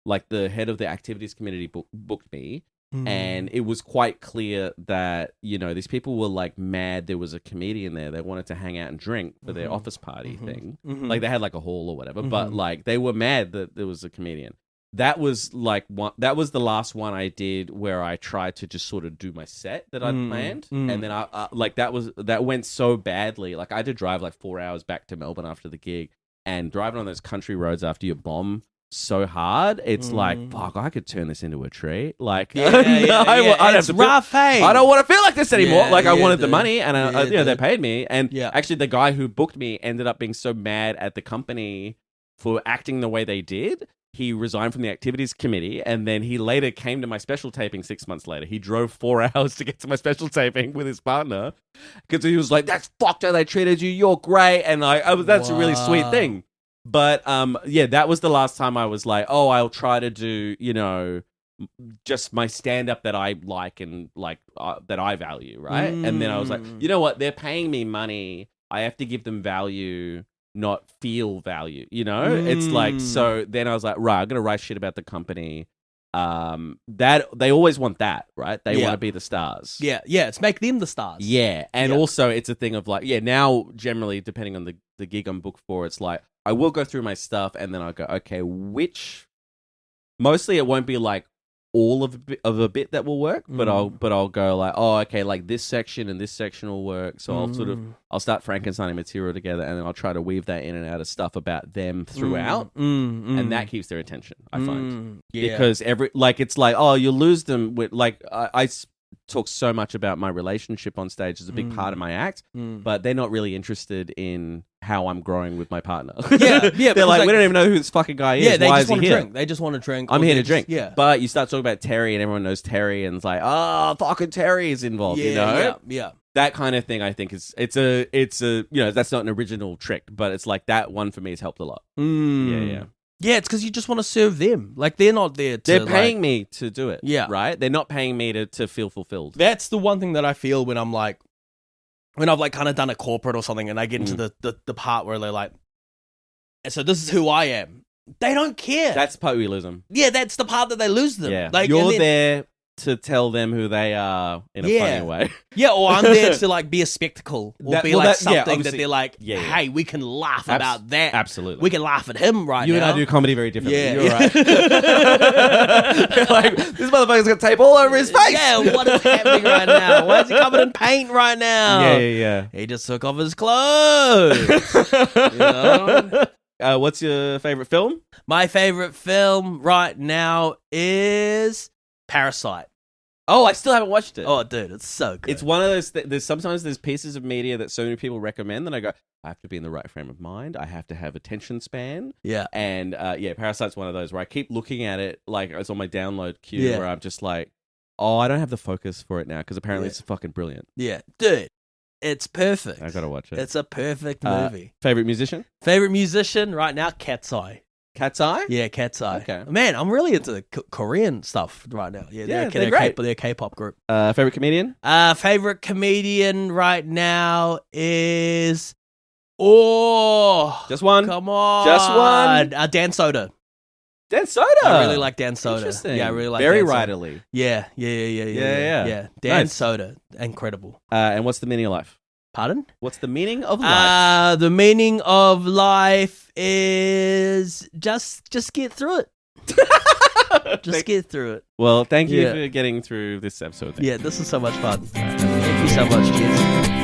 like the head of the activities committee booked me. And it was quite clear that, you know, these people were like mad there was a comedian there. They wanted to hang out and drink for their office party thing. Like they had like a hall or whatever, but like they were mad that there was a comedian. That was like that was the last one I did where I tried to just sort of do my set that I'd planned. And then I like that went so badly. Like I had to drive like 4 hours back to Melbourne after the gig, and driving on those country roads after you bomb so hard, it's like, fuck, I could turn this into a tree. Like, I'd have to rough, hey. I don't want to feel like this anymore. Like, I wanted the money, and you know, they paid me. And actually, the guy who booked me ended up being so mad at the company for acting the way they did. He resigned from the activities committee, and then he later came to my special taping 6 months later. He drove 4 hours to get to my special taping with his partner because he was like, "That's fucked how they treated you. You're great," and like, that's a really sweet thing. But that was the last time I was like, oh, I'll try to do, you know, just my stand-up that I like and like that I value, right? And then I was like, you know what? They're paying me money. I have to give them value, not feel value, you know? It's like, so then I was like, right, I'm going to write shit about the company. That they always want that, right? They want to be the stars. Yeah, it's make them the stars. Yeah, and also it's a thing of like, now generally, depending on the gig I'm booked for, it's like, I will go through my stuff and then I'll go, okay, mostly it won't be like all of a bit that will work, but I'll go like, oh, okay, like this section and this section will work. So I'll start Frankensteining material together, and then I'll try to weave that in and out of stuff about them throughout. And that keeps their attention, I find. Because it's like, oh, you'll lose them with like, I talk so much about my relationship on stage as a big part of my act, but they're not really interested in how I'm growing with my partner. They're like, we don't even know who this fucking guy is. They Why just is he want to here? drink. They just want to drink. I'm here to drink. Yeah. But you start talking about Terry, and everyone knows Terry, and it's like, oh, fucking Terry is involved. You know? Yeah. That kind of thing, I think it's a you know, that's not an original trick, but it's like that one for me has helped a lot. Yeah, it's because you just want to serve them. Like, they're not there to... They're paying me to do it. Yeah. Right? They're not paying me to feel fulfilled. That's the one thing that I feel when I'm like... When I've like kind of done a corporate or something, and I get into the part where they're like... So this is who I am. They don't care. That's part we lose them. Yeah, that's the part that they lose them. Yeah. Like, You're there to tell them who they are in a funny way. Yeah, or I'm there to like be a spectacle or something that they're like, hey, we can laugh about that. Absolutely. We can laugh at him right now. You and I do comedy very differently. Yeah. You're right. Like, this motherfucker's got tape all over his face. Yeah, what is happening right now? Why is he covered in paint right now? Yeah. He just took off his clothes. You know? What's your favorite film? My favorite film right now is Parasite. Oh, I still haven't watched it. Oh, dude, it's so good. It's one of those. There's pieces of media that so many people recommend that I go, I have to be in the right frame of mind. I have to have attention span. Yeah. And Parasite's one of those where I keep looking at it like it's on my download queue where I'm just like, oh, I don't have the focus for it now because apparently it's fucking brilliant. Yeah, dude, it's perfect. I gotta watch it. It's a perfect movie. Favorite musician? Favorite musician right now, Cat's Eye. Cat's Eye? Yeah, Cat's Eye. Okay. Man, I'm really into Korean stuff right now. Yeah, they're great. They're a K-pop group. Favorite comedian? Favorite comedian right now is... Oh! Just one? Come on! Just one? Dan Soder. Dan Soder? I really like Dan Soder. Interesting. Yeah, I really like Very Dan Soder. writerly. Yeah. Dan Nice. Soder. Incredible. And what's the meaning of life? Pardon? What's the meaning of life? The meaning of life is just get through it. Just get through it. Well, thank you for getting through this episode. Yeah, this is so much fun. Thank you so much. Cheers.